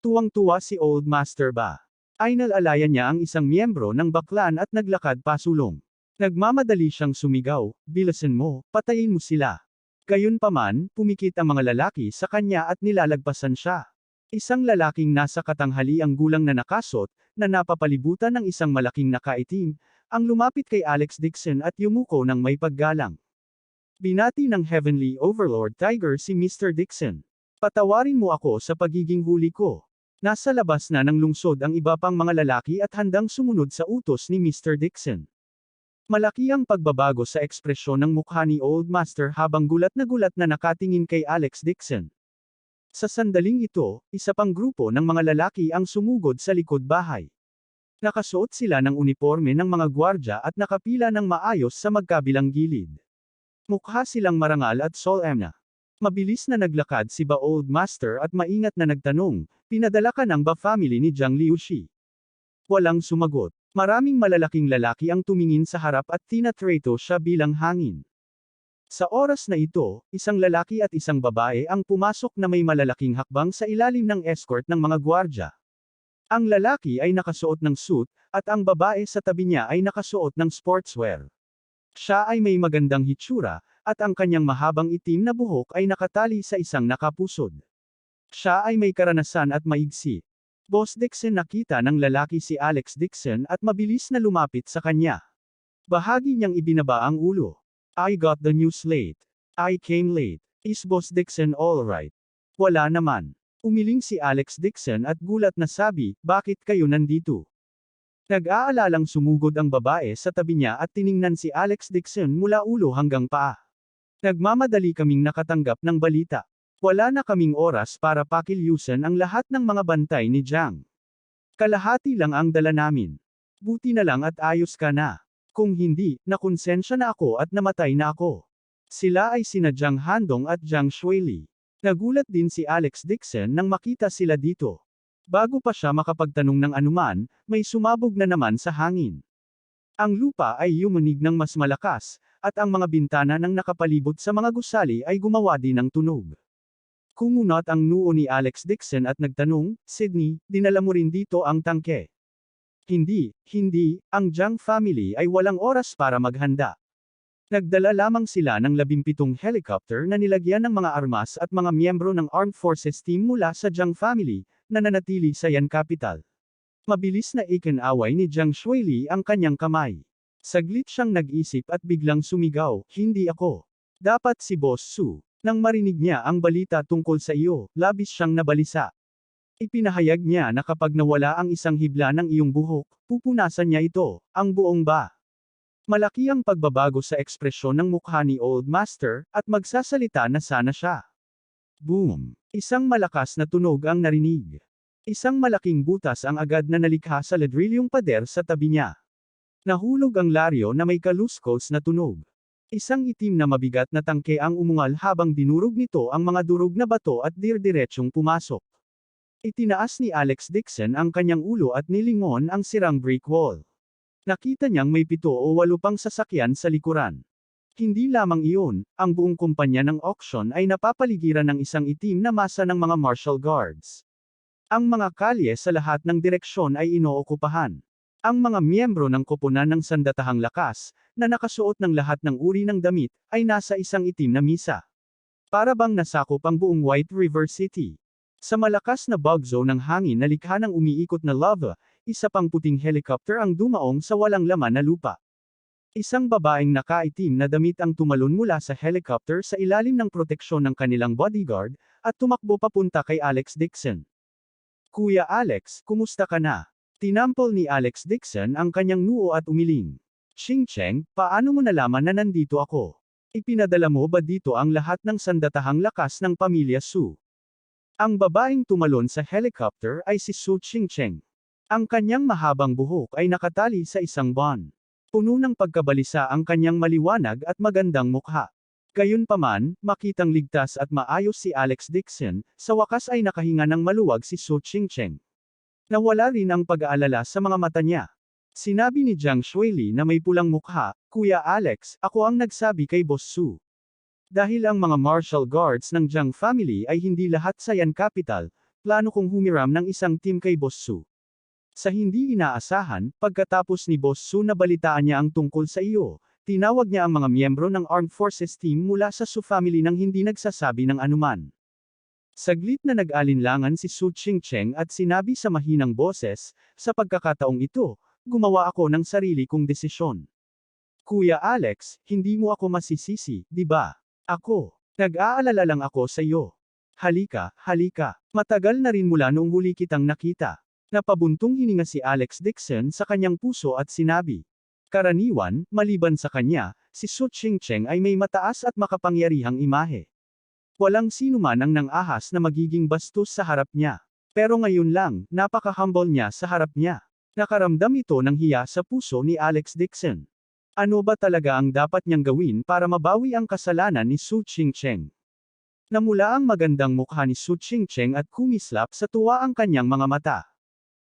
S1: Tuwang-tuwa si Old Master ba? Ay nalalayan niya ang isang miyembro ng Baklan at naglakad pasulong. Nagmamadali siyang sumigaw, bilisan mo, patayin mo sila. Gayunpaman, pumikit ang mga lalaki sa kanya at nilalagpasan siya. Isang lalaking nasa katanghaliang gulang na nakasot, na napapalibutan ng isang malaking nakaitim, ang lumapit kay Alex Dixon at yumuko ng may paggalang. Binati ng Heavenly Overlord Tiger si Mr. Dixon. Patawarin mo ako sa pagiging huli ko. Nasa labas na ng lungsod ang iba pang mga lalaki at handang sumunod sa utos ni Mr. Dixon. Malaki ang pagbabago sa ekspresyon ng mukha ni Old Master habang gulat na nakatingin kay Alex Dixon. Sa sandaling ito, isa pang grupo ng mga lalaki ang sumugod sa likod bahay. Nakasuot sila ng uniforme ng mga gwardya at nakapila ng maayos sa magkabilang gilid. Mukha silang marangal at solemn. Mabilis na naglakad si ba Old Master at maingat na nagtanong, pinadala ka ng ba family ni Jiang Liushi? Walang sumagot. Maraming malalaking lalaki ang tumingin sa harap at tinatrato siya bilang hangin. Sa oras na ito, isang lalaki at isang babae ang pumasok na may malalaking hakbang sa ilalim ng escort ng mga gwardya. Ang lalaki ay nakasuot ng suit, at ang babae sa tabi niya ay nakasuot ng sportswear. Siya ay may magandang hitsura, at ang kanyang mahabang itim na buhok ay nakatali sa isang nakapusod. Siya ay may karanasan at maigsi. Boss Dixon, nakita ng lalaki si Alex Dixon at mabilis na lumapit sa kanya. Bahagi niyang ibinaba ang ulo. I got the news late. I came late. Is Boss Dixon alright? Wala naman. Umiling si Alex Dixon at gulat na sabi, bakit kayo nandito? Nag-aalalang sumugod ang babae sa tabi niya at tiningnan si Alex Dixon mula ulo hanggang paa. Nagmamadali kaming nakatanggap ng balita. Wala na kaming oras para pakilyusan ang lahat ng mga bantay ni Jiang. Kalahati lang ang dala namin. Buti na lang at ayos ka na. Kung hindi, nakonsensya na ako at namatay na ako. Sila ay sina Jiang Handong at Jiang Shuili. Nagulat din si Alex Dixon nang makita sila dito. Bago pa siya makapagtanong ng anuman, may sumabog na naman sa hangin. Ang lupa ay yumunig ng mas malakas, at ang mga bintana ng nakapalibot sa mga gusali ay gumawa din ng tunog. Kumunot ang noo ni Alex Dixon at nagtanong, Sydney, dinala mo rin dito ang tangke? Hindi, ang Jiang family ay walang oras para maghanda. Nagdala lamang sila ng 17 helicopter na nilagyan ng mga armas at mga miyembro ng Armed Forces team mula sa Jiang family, na nanatili sa Yan Capital. Mabilis na ikinaway ni Jiang Shuili ang kanyang kamay. Saglit siyang nag-isip at biglang sumigaw, hindi ako. Dapat si Boss Su. Nang marinig niya ang balita tungkol sa iyo, labis siyang nabalisa. Ipinahayag niya na kapag nawala ang isang hibla ng iyong buhok, pupunasan niya ito, ang buong ba. Malaki ang pagbabago sa ekspresyon ng mukha ni Old Master, at magsasalita na sana siya. Boom! Isang malakas na tunog ang narinig. Isang malaking butas ang agad na nalikha sa ladrilyong pader sa tabi niya. Nahulog ang laryo na may kaluskos na tunog. Isang itim na mabigat na tangke ang umungal habang dinurog nito ang mga durog na bato at dirdiretsong pumasok. Itinaas ni Alex Dixon ang kanyang ulo at nilingon ang sirang brick wall. Nakita niyang may 7 o 8 pang sasakyan sa likuran. Hindi lamang iyon, ang buong kumpanya ng auction ay napapaligiran ng isang itim na masa ng mga martial guards. Ang mga kalye sa lahat ng direksyon ay inookupahan. Ang mga miyembro ng koponan ng sandatahang lakas, na nakasuot ng lahat ng uri ng damit, ay nasa isang itim na misa. Para bang nasakop ang buong White River City. Sa malakas na bagzo ng hangin na likha ng umiikot na lava, isa pang puting helicopter ang dumaong sa walang laman na lupa. Isang babaeng nakaitim na damit ang tumalon mula sa helicopter sa ilalim ng proteksyon ng kanilang bodyguard, at tumakbo papunta kay Alex Dixon. Kuya Alex, kumusta ka na? Tinampol ni Alex Dixon ang kanyang noo at umiling. Ching-cheng, paano mo nalaman na nandito ako? Ipinadala mo ba dito ang lahat ng sandatahang lakas ng pamilya Su? Ang babaeng tumalon sa helicopter ay si Su Ching-cheng. Ang kanyang mahabang buhok ay nakatali sa isang bun. Puno ng pagkabalisa ang kanyang maliwanag at magandang mukha. Gayunpaman, makitang ligtas at maayos si Alex Dixon, sa wakas ay nakahinga ng maluwag si Su Ching-cheng. Nawala rin ang pag-aalala sa mga mata niya. Sinabi ni Jiang Shuili na may pulang mukha, Kuya Alex, ako ang nagsabi kay Boss Su. Dahil ang mga martial guards ng Jiang family ay hindi lahat sa Yan Capital, plano kong humiram ng isang team kay Boss Su. Sa hindi inaasahan, pagkatapos ni Boss Su na balitaan niya ang tungkol sa iyo, tinawag niya ang mga miyembro ng Armed Forces team mula sa Su family nang hindi nagsasabi ng anuman. Saglit na nag-alinlangan si Su Ching-cheng at sinabi sa mahinang boses, sa pagkakataong ito, gumawa ako ng sarili kong desisyon. Kuya Alex, hindi mo ako masisisi, di ba? Ako. Nag-aalala lang ako sa iyo. Halika, halika. Matagal na rin mula noong huli kitang nakita. Napabuntong hininga si Alex Dixon sa kanyang puso at sinabi. Karaniwan, maliban sa kanya, si Su Ching-cheng ay may mataas at makapangyarihang imahe. Walang sinuman ang nang-ahas na magiging bastos sa harap niya. Pero ngayon lang, napaka-humble niya sa harap niya. Nakaramdam ito ng hiya sa puso ni Alex Dixon. Ano ba talaga ang dapat niyang gawin para mabawi ang kasalanan ni Su Ching-cheng? Namula ang magandang mukha ni Su Ching-cheng at kumislap sa tuwa ang kanyang mga mata.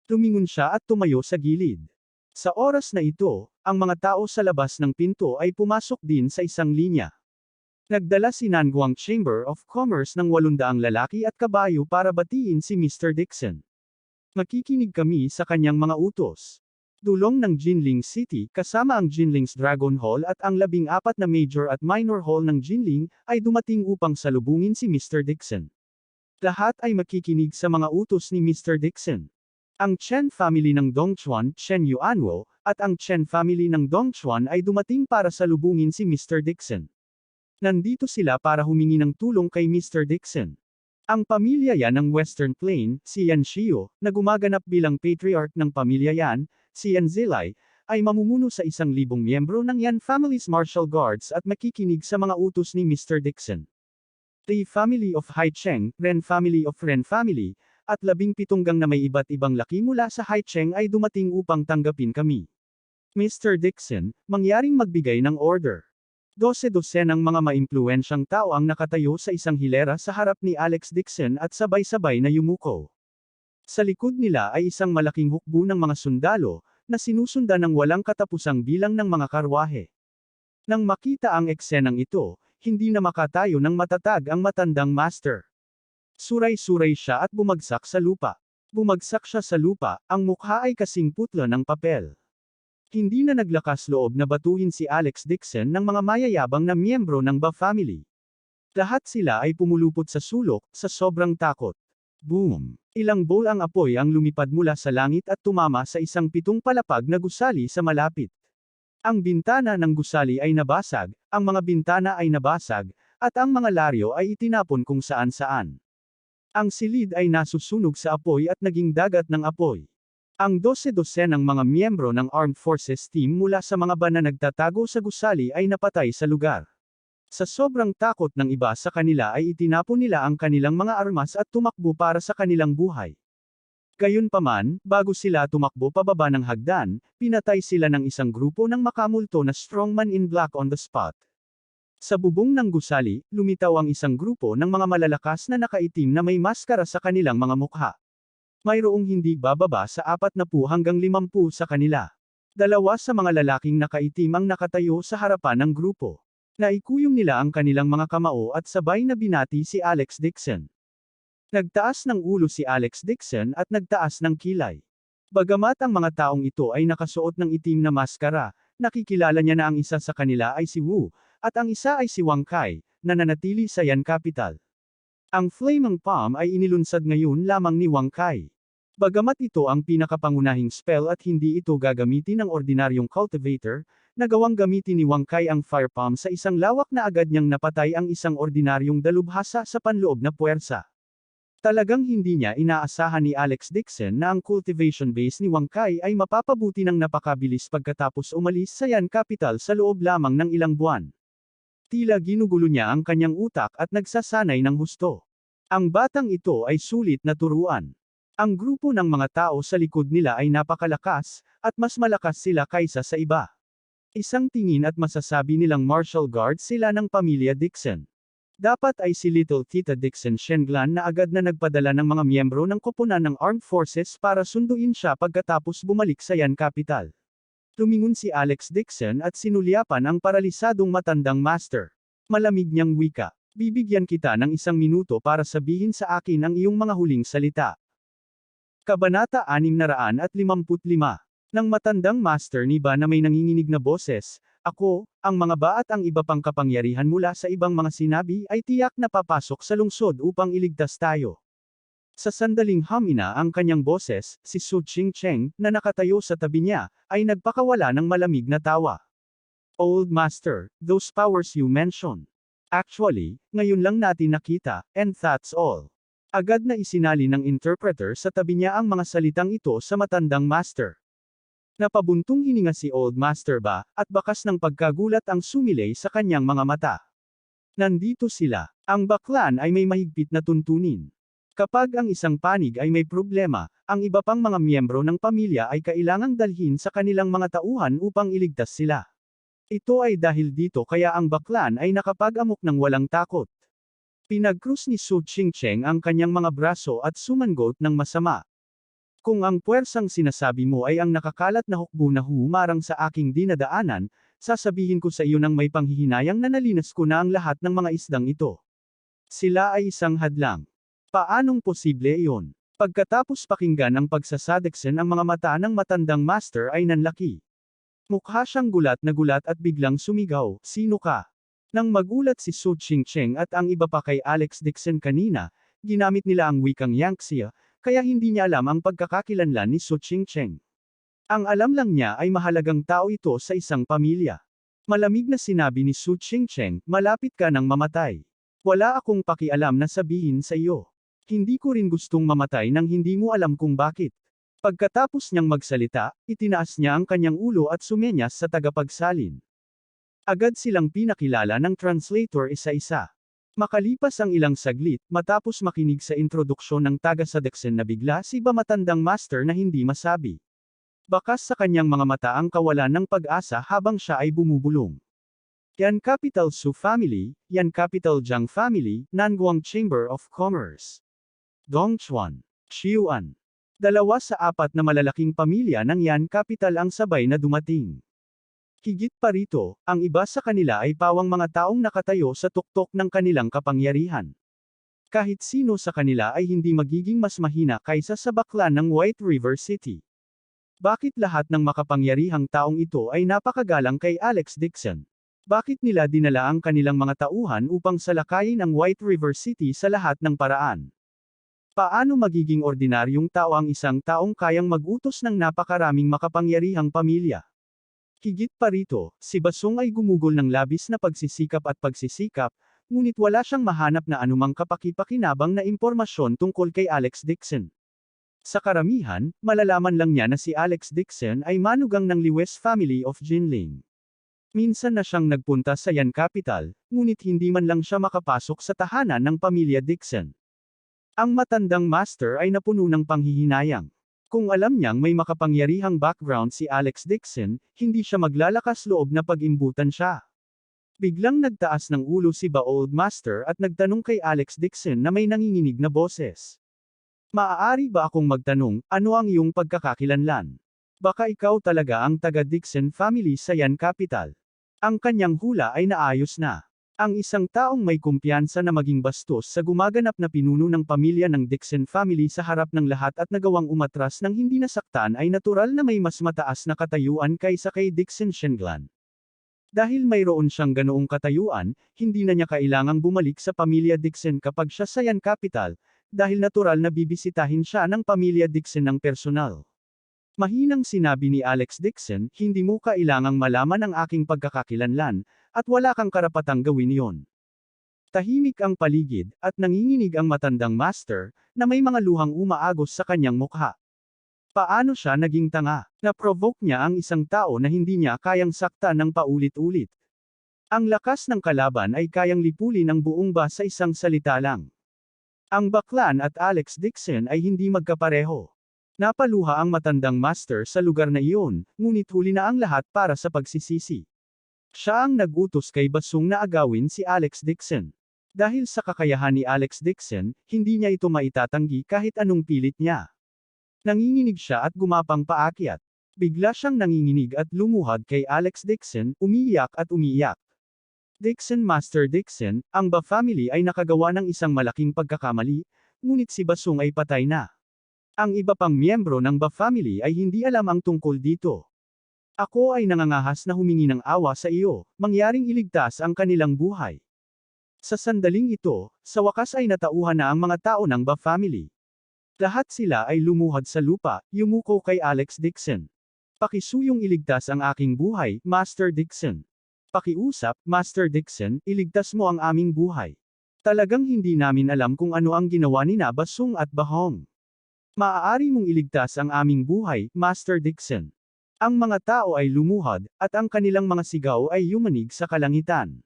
S1: Tumingon siya at tumayo sa gilid. Sa oras na ito, ang mga tao sa labas ng pinto ay pumasok din sa isang linya. Nagdala si Nanguang Chamber of Commerce ng 800 lalaki at kabayo para batiin si Mr. Dixon. Makikinig kami sa kanyang mga utos. Dulong ng Jinling City kasama ang Jinling's Dragon Hall at ang 14 na Major at Minor Hall ng Jinling ay dumating upang salubungin si Mr. Dixon. Lahat ay makikinig sa mga utos ni Mr. Dixon. Ang Chen family ng Dongchuan, Chen Yuanwo, at ang Chen family ng Dongchuan ay dumating para salubungin si Mr. Dixon. Nandito sila para humingi ng tulong kay Mr. Dixon. Ang pamilya Yan ng Western Plain, si Yan Shio, na gumaganap bilang patriarch ng pamilya Yan, si Yan Zilai, ay mamumuno sa 1,000 miyembro ng Yan family's martial guards at makikinig sa mga utos ni Mr. Dixon. The family of Hai Cheng, Ren family of Ren family, at 17 gang na may iba't ibang laki mula sa Hai Cheng ay dumating upang tanggapin kami. Mr. Dixon, mangyaring magbigay ng order. 12 ng mga maimpluwensyang tao ang nakatayo sa isang hilera sa harap ni Alex Dixon at sabay-sabay na yumuko. Sa likod nila ay isang malaking hukbo ng mga sundalo, na sinusundan ng walang katapusang bilang ng mga karwahe. Nang makita ang eksenang ito, hindi na makatayo ng matatag ang matandang master. Suray-suray siya at bumagsak sa lupa. Bumagsak siya sa lupa, ang mukha ay kasing putla ng papel. Hindi na naglakas loob na batuhin si Alex Dixon ng mga mayayabang na miyembro ng Ba family. Lahat sila ay pumulupot sa sulok, sa sobrang takot. Boom! Ilang bowl ang apoy ang lumipad mula sa langit at tumama sa isang 7 palapag na gusali sa malapit. Ang bintana ng gusali ay nabasag, ang mga bintana ay nabasag, at ang mga laryo ay itinapon kung saan-saan. Ang silid ay nasusunog sa apoy at naging dagat ng apoy. Ang 12 ng mga miyembro ng Armed Forces team mula sa mga ba na nagtatago sa gusali ay napatay sa lugar. Sa sobrang takot ng iba sa kanila ay itinapon nila ang kanilang mga armas at tumakbo para sa kanilang buhay. Gayunpaman, bago sila tumakbo pababa ng hagdan, pinatay sila ng isang grupo ng makamulto na strongman in black on the spot. Sa bubong ng gusali, lumitaw ang isang grupo ng mga malalakas na nakaitim na may maskara sa kanilang mga mukha. Mayroong hindi bababa sa 40 hanggang 50 sa kanila. Dalawa sa mga lalaking nakaitim ang nakatayo sa harapan ng grupo. Naikuyong nila ang kanilang mga kamao at sabay na binati si Alex Dixon. Nagtaas ng ulo si Alex Dixon at nagtaas ng kilay. Bagamat ang mga taong ito ay nakasuot ng itim na maskara, nakikilala niya na ang isa sa kanila ay si Wu, at ang isa ay si Wang Kai, na nanatili sa Yan Capital. Ang Flaming Palm ay inilunsad ngayon lamang ni Wang Kai. Bagamat ito ang pinakapangunahing spell at hindi ito gagamitin ng ordinaryong cultivator, nagawang gamitin ni Wang Kai ang Fire Palm sa isang lawak na agad niyang napatay ang isang ordinaryong dalubhasa sa panloob na puwersa. Talagang hindi niya inaasahan ni Alex Dixon na ang cultivation base ni Wang Kai ay mapapabuti ng napakabilis pagkatapos umalis sa Yan Capital sa loob lamang ng ilang buwan. Tila ginugulo niya ang kanyang utak at nagsasanay ng husto. Ang batang ito ay sulit na turuan. Ang grupo ng mga tao sa likod nila ay napakalakas, at mas malakas sila kaysa sa iba. Isang tingin at masasabi nilang martial guard sila ng pamilya Dixon. Dapat ay si Little Tita Dixon Shenglan na agad na nagpadala ng mga miyembro ng koponan ng Armed Forces para sunduin siya pagkatapos bumalik sa Yan Capital. Tumingon si Alex Dixon at sinulyapan ang paralisadong matandang master. Malamig niyang wika. Bibigyan kita ng 1 minuto para sabihin sa akin ang iyong mga huling salita. Kabanata 655. Nang matandang master ni Ba na may nanginginig na boses, ako, ang mga ba at ang iba pang kapangyarihan mula sa ibang mga sinabi ay tiyak na papasok sa lungsod upang iligtas tayo. Sa sandaling hamina ang kanyang boses, si Su Ching-cheng, na nakatayo sa tabi niya, ay nagpakawala ng malamig na tawa. Old Master, those powers you mention. Actually, ngayon lang natin nakita, and that's all. Agad na isinali ng interpreter sa tabi niya ang mga salitang ito sa matandang master. Napabuntong hininga si Old Master Ba, at bakas ng pagkagulat ang sumilay sa kanyang mga mata. Nandito sila. Ang baklan ay may mahigpit na tuntunin. Kapag ang isang panig ay may problema, ang iba pang mga miyembro ng pamilya ay kailangang dalhin sa kanilang mga tauhan upang iligtas sila. Ito ay dahil dito kaya ang baklan ay nakapag-amok ng walang takot. Pinagkrus ni Su Ching-cheng ang kanyang mga braso at sumangot ng masama. Kung ang puwersang sinasabi mo ay ang nakakalat na hukbo na humarang sa aking dinadaanan, sasabihin ko sa iyo ng may panghihinayang na nalinas ko na ang lahat ng mga isdang ito. Sila ay isang hadlang. Paanong posible iyon? Pagkatapos pakinggan ang pagsasadeksen ang mga mata ng matandang master ay nanlaki. Mukha siyang gulat at biglang sumigaw, sino ka? Nang magulat si Su Ching-cheng at ang iba pa kay Alex Dixon kanina, ginamit nila ang wikang Yangtze, kaya hindi niya alam ang pagkakakilanlan ni Su Ching-cheng. Ang alam lang niya ay mahalagang tao ito sa isang pamilya. Malamig na sinabi ni Su Ching-cheng, malapit ka nang mamatay. Wala akong pakialam na sabihin sa iyo. Hindi ko rin gustong mamatay nang hindi mo alam kung bakit. Pagkatapos niyang magsalita, itinaas niya ang kanyang ulo at sumenyas sa tagapagsalin. Agad silang pinakilala ng translator isa-isa. Makalipas ang ilang saglit, matapos makinig sa introduksyon ng taga-sadeksen na bigla si Ba matandang master na hindi masabi. Bakas sa kanyang mga mata ang kawalan ng pag-asa habang siya ay bumubulong. Yan Capital Su Family, Yan Capital Jiang Family, Nanguang Chamber of Commerce. Dongchuan, Xiuan. 2 sa 4 na malalaking pamilya ng Yan Capital ang sabay na dumating. Higit pa rito, ang iba sa kanila ay pawang mga taong nakatayo sa tuktok ng kanilang kapangyarihan. Kahit sino sa kanila ay hindi magiging mas mahina kaysa sa baklan ng White River City. Bakit lahat ng makapangyarihang taong ito ay napakagalang kay Alex Dixon? Bakit nila dinala ang kanilang mga tauhan upang salakayin ang White River City sa lahat ng paraan? Paano magiging ordinaryong tao ang isang taong kayang mag-utos ng napakaraming makapangyarihang pamilya? Higit pa rito, si Basong ay gumugol ng labis na pagsisikap, ngunit wala siyang mahanap na anumang kapaki-pakinabang na impormasyon tungkol kay Alex Dixon. Sa karamihan, malalaman lang niya na si Alex Dixon ay manugang ng Lewis family of Jinling. Minsan na siyang nagpunta sa Yan Capital, ngunit hindi man lang siya makapasok sa tahanan ng pamilya Dixon. Ang matandang master ay napuno ng panghihinayang. Kung alam niyang may makapangyarihang background si Alex Dixon, hindi siya maglalakas loob na pag-imbutan siya. Biglang nagtaas ng ulo si Ba Old Master at nagtanong kay Alex Dixon na may nanginginig na boses. Maaari ba akong magtanong, ano ang iyong pagkakakilanlan? Baka ikaw talaga ang taga-Dixon family sa Yan Capital. Ang kanyang hula ay naayos na. Ang isang taong may kumpiyansa na maging bastos sa gumaganap na pinuno ng pamilya ng Dixon family sa harap ng lahat at nagawang umatras ng hindi nasaktan ay natural na may mas mataas na katayuan kaysa kay Dixon Shenglan. Dahil mayroon siyang ganoong katayuan, hindi na niya kailangang bumalik sa pamilya Dixon kapag siya sa Yan Capital, dahil natural na bibisitahin siya ng pamilya Dixon ng personal. Mahinang sinabi ni Alex Dixon, hindi mo kailangang malaman ang aking pagkakakilanlan, at wala kang karapatang gawin yon. Tahimik ang paligid, at nanginginig ang matandang master, na may mga luhang umaagos sa kanyang mukha. Paano siya naging tanga? Na-provoke niya ang isang tao na hindi niya kayang saktan ng paulit-ulit. Ang lakas ng kalaban ay kayang lipulin ang buong bus sa isang salita lang. Ang Baklan at Alex Dixon ay hindi magkapareho. Napaluha ang matandang master sa lugar na iyon, ngunit huli na ang lahat para sa pagsisisi. Siya ang nag-utos kay Basung na agawin si Alex Dixon. Dahil sa kakayahan ni Alex Dixon, hindi niya ito maitatanggi kahit anong pilit niya. Nanginginig siya at gumapang paakyat. Bigla siyang nanginginig at lumuhad kay Alex Dixon, umiiyak at umiiyak. Dixon Master Dixon, ang Ba family ay nakagawa ng isang malaking pagkakamali, ngunit si Basung ay patay na. Ang iba pang miyembro ng Ba family ay hindi alam ang tungkol dito. Ako ay nangangahas na humingi ng awa sa iyo, mangyaring iligtas ang kanilang buhay. Sa sandaling ito, sa wakas ay natauhan na ang mga tao ng Ba family. Lahat sila ay lumuhad sa lupa, yumuko kay Alex Dixon. Pakisuyong iligtas ang aking buhay, Master Dixon. Pakiusap, Master Dixon, iligtas mo ang aming buhay. Talagang hindi namin alam kung ano ang ginawa ni na Basung at Bahong. Maaari mong iligtas ang aming buhay, Master Dixon. Ang mga tao ay lumuhad, at ang kanilang mga sigaw ay yumanig sa kalangitan.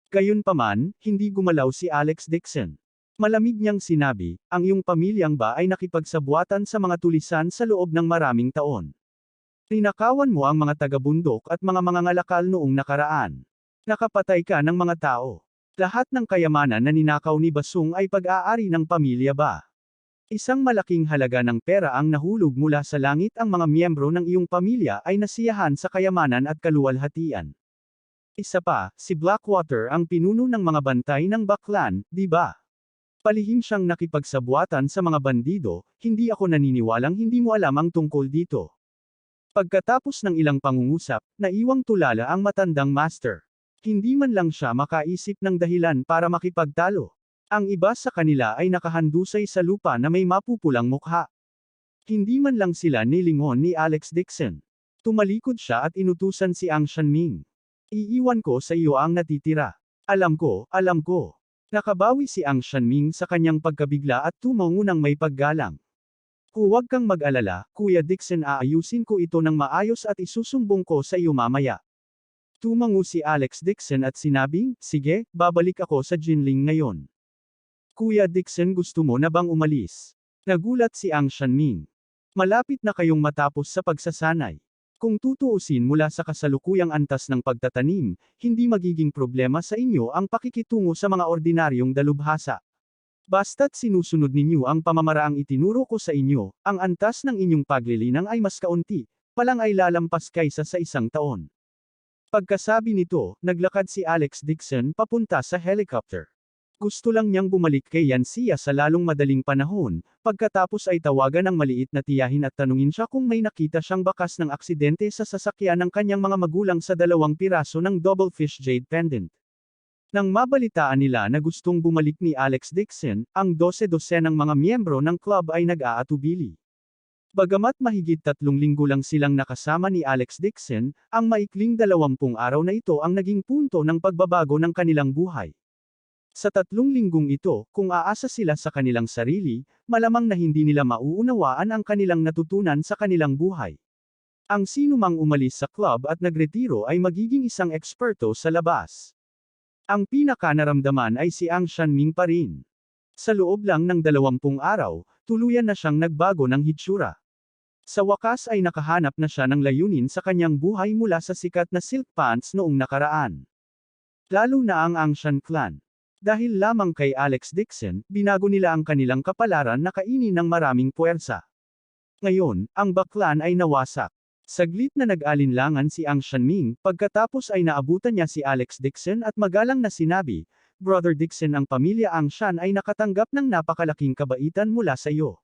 S1: Gayunpaman, hindi gumalaw si Alex Dixon. Malamig niyang sinabi, ang iyong pamilyang Ba ay nakipagsabuatan sa mga tulisan sa loob ng maraming taon. Ninakawan mo ang mga taga-bundok at mga mangangalakal noong nakaraan. Nakapatay ka ng mga tao. Lahat ng kayamanan na ninakaw ni Basung ay pag-aari ng pamilya Ba. Isang malaking halaga ng pera ang nahulog mula sa langit, ang mga miyembro ng iyong pamilya ay nasiyahan sa kayamanan at kaluwalhatian. Isa pa, si Blackwater ang pinuno ng mga bantay ng Baklan, di ba? Palihim siyang nakipagsabuatan sa mga bandido, hindi ako naniniwalang hindi mo alam ang tungkol dito. Pagkatapos ng ilang pangungusap, naiwang tulala ang matandang master. Hindi man lang siya makaisip ng dahilan para makipagtalo. Ang iba sa kanila ay nakahandusay sa lupa na may mapupulang mukha. Hindi man lang sila nilingon ni Alex Dixon. Tumalikod siya at inutusan si Ang Shanming. Iiwan ko sa iyo ang natitira. Alam ko, alam ko. Nakabawi si Ang Shanming sa kanyang pagkabigla at tumango ng may paggalang. Huwag kang mag-alala, Kuya Dixon, aayusin ko ito ng maayos at isusumbong ko sa iyo mamaya. Tumango si Alex Dixon at sinabing, sige, babalik ako sa Jinling ngayon. Kuya Dixon, gusto mo na bang umalis? Nagulat si Ang Shanming. Malapit na kayong matapos sa pagsasanay. Kung tutuusin mula sa kasalukuyang antas ng pagtatanim, hindi magiging problema sa inyo ang pakikitungo sa mga ordinaryong dalubhasa. Basta't sinusunod ninyo ang pamamaraang itinuro ko sa inyo, ang antas ng inyong paglilinang ay mas kaunti, palang ay lalampas kaysa sa isang taon. Pagkasabi nito, naglakad si Alex Dixon papunta sa helicopter. Gusto lang niyang bumalik kay Yansia sa lalong madaling panahon, pagkatapos ay tawagan ng maliit na tiyahin at tanungin siya kung may nakita siyang bakas ng aksidente sa sasakyan ng kanyang mga magulang sa 2 piraso ng double fish jade pendant. Nang mabalitaan nila na gustong bumalik ni Alex Dixon, ang 12-12 ng mga miyembro ng club ay nag-aatubili. Bagamat mahigit 3 linggo lang silang nakasama ni Alex Dixon, ang maikling 20 araw na ito ang naging punto ng pagbabago ng kanilang buhay. Sa 3 linggong ito, kung aasa sila sa kanilang sarili, malamang na hindi nila mauunawaan ang kanilang natutunan sa kanilang buhay. Ang sinumang umalis sa club at nagretiro ay magiging isang eksperto sa labas. Ang pinakanaramdaman ay si Ang Shanming pa rin. Sa loob lang ng 20 araw, tuluyan na siyang nagbago ng hitsura. Sa wakas ay nakahanap na siya ng layunin sa kanyang buhay mula sa sikat na silk pants noong nakaraan. Lalo na ang Angshan clan. Dahil lamang kay Alex Dixon, binago nila ang kanilang kapalaran na kainin ng maraming puwersa. Ngayon, ang baklan ay nawasak. Saglit na nag-alinlangan si Ang Shanming, pagkatapos ay naabutan niya si Alex Dixon at magalang na sinabi, Brother Dixon, ang pamilya Ang Shan ay nakatanggap ng napakalaking kabaitan mula sa iyo.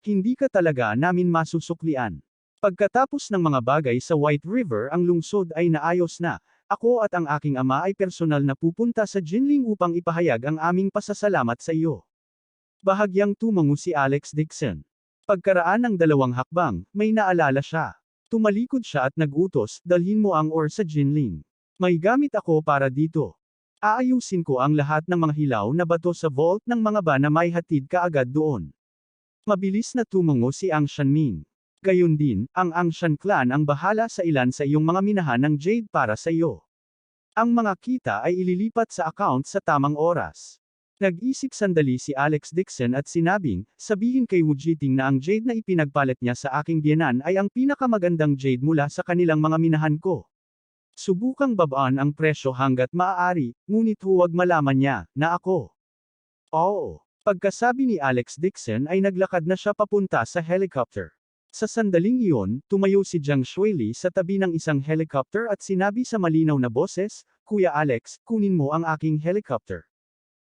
S1: Hindi ka talaga namin masusuklian. Pagkatapos ng mga bagay sa White River ang lungsod ay naayos na, ako at ang aking ama ay personal na pupunta sa Jinling upang ipahayag ang aming pasasalamat sa iyo. Bahagyang tumango si Alex Dixon. Pagkaraan ng 2 hakbang, may naalala siya. Tumalikod siya at nag-utos, dalhin mo ang ore sa Jinling. May gamit ako para dito. Aayusin ko ang lahat ng mga hilaw na bato sa vault ng mga ba na may hatid ka agad doon. Mabilis na tumango si Ang Shanming. Gayon din, ang Ang Shan clan ang bahala sa ilan sa iyong mga minahan ng jade para sa iyo. Ang mga kita ay ililipat sa account sa tamang oras. Nag-isip sandali si Alex Dixon at sinabing, sabihin kay Wu Jiting na ang jade na ipinagpalit niya sa aking biyenan ay ang pinakamagandang jade mula sa kanilang mga minahan ko. Subukang babaan ang presyo hanggat maaari, ngunit huwag malaman niya, na ako. Oo. Pagkasabi ni Alex Dixon ay naglakad na siya papunta sa helicopter. Sa sandaling iyon, tumayo si Jiang Shuili sa tabi ng isang helicopter at sinabi sa malinaw na boses, Kuya Alex, kunin mo ang aking helicopter.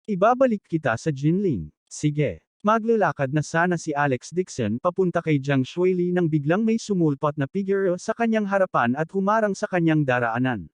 S1: Ibabalik kita sa Jinling. Sige. Maglalakad na sana si Alex Dixon papunta kay Jiang Shuili nang biglang may sumulpot na figure sa kanyang harapan at humarang sa kanyang daraanan.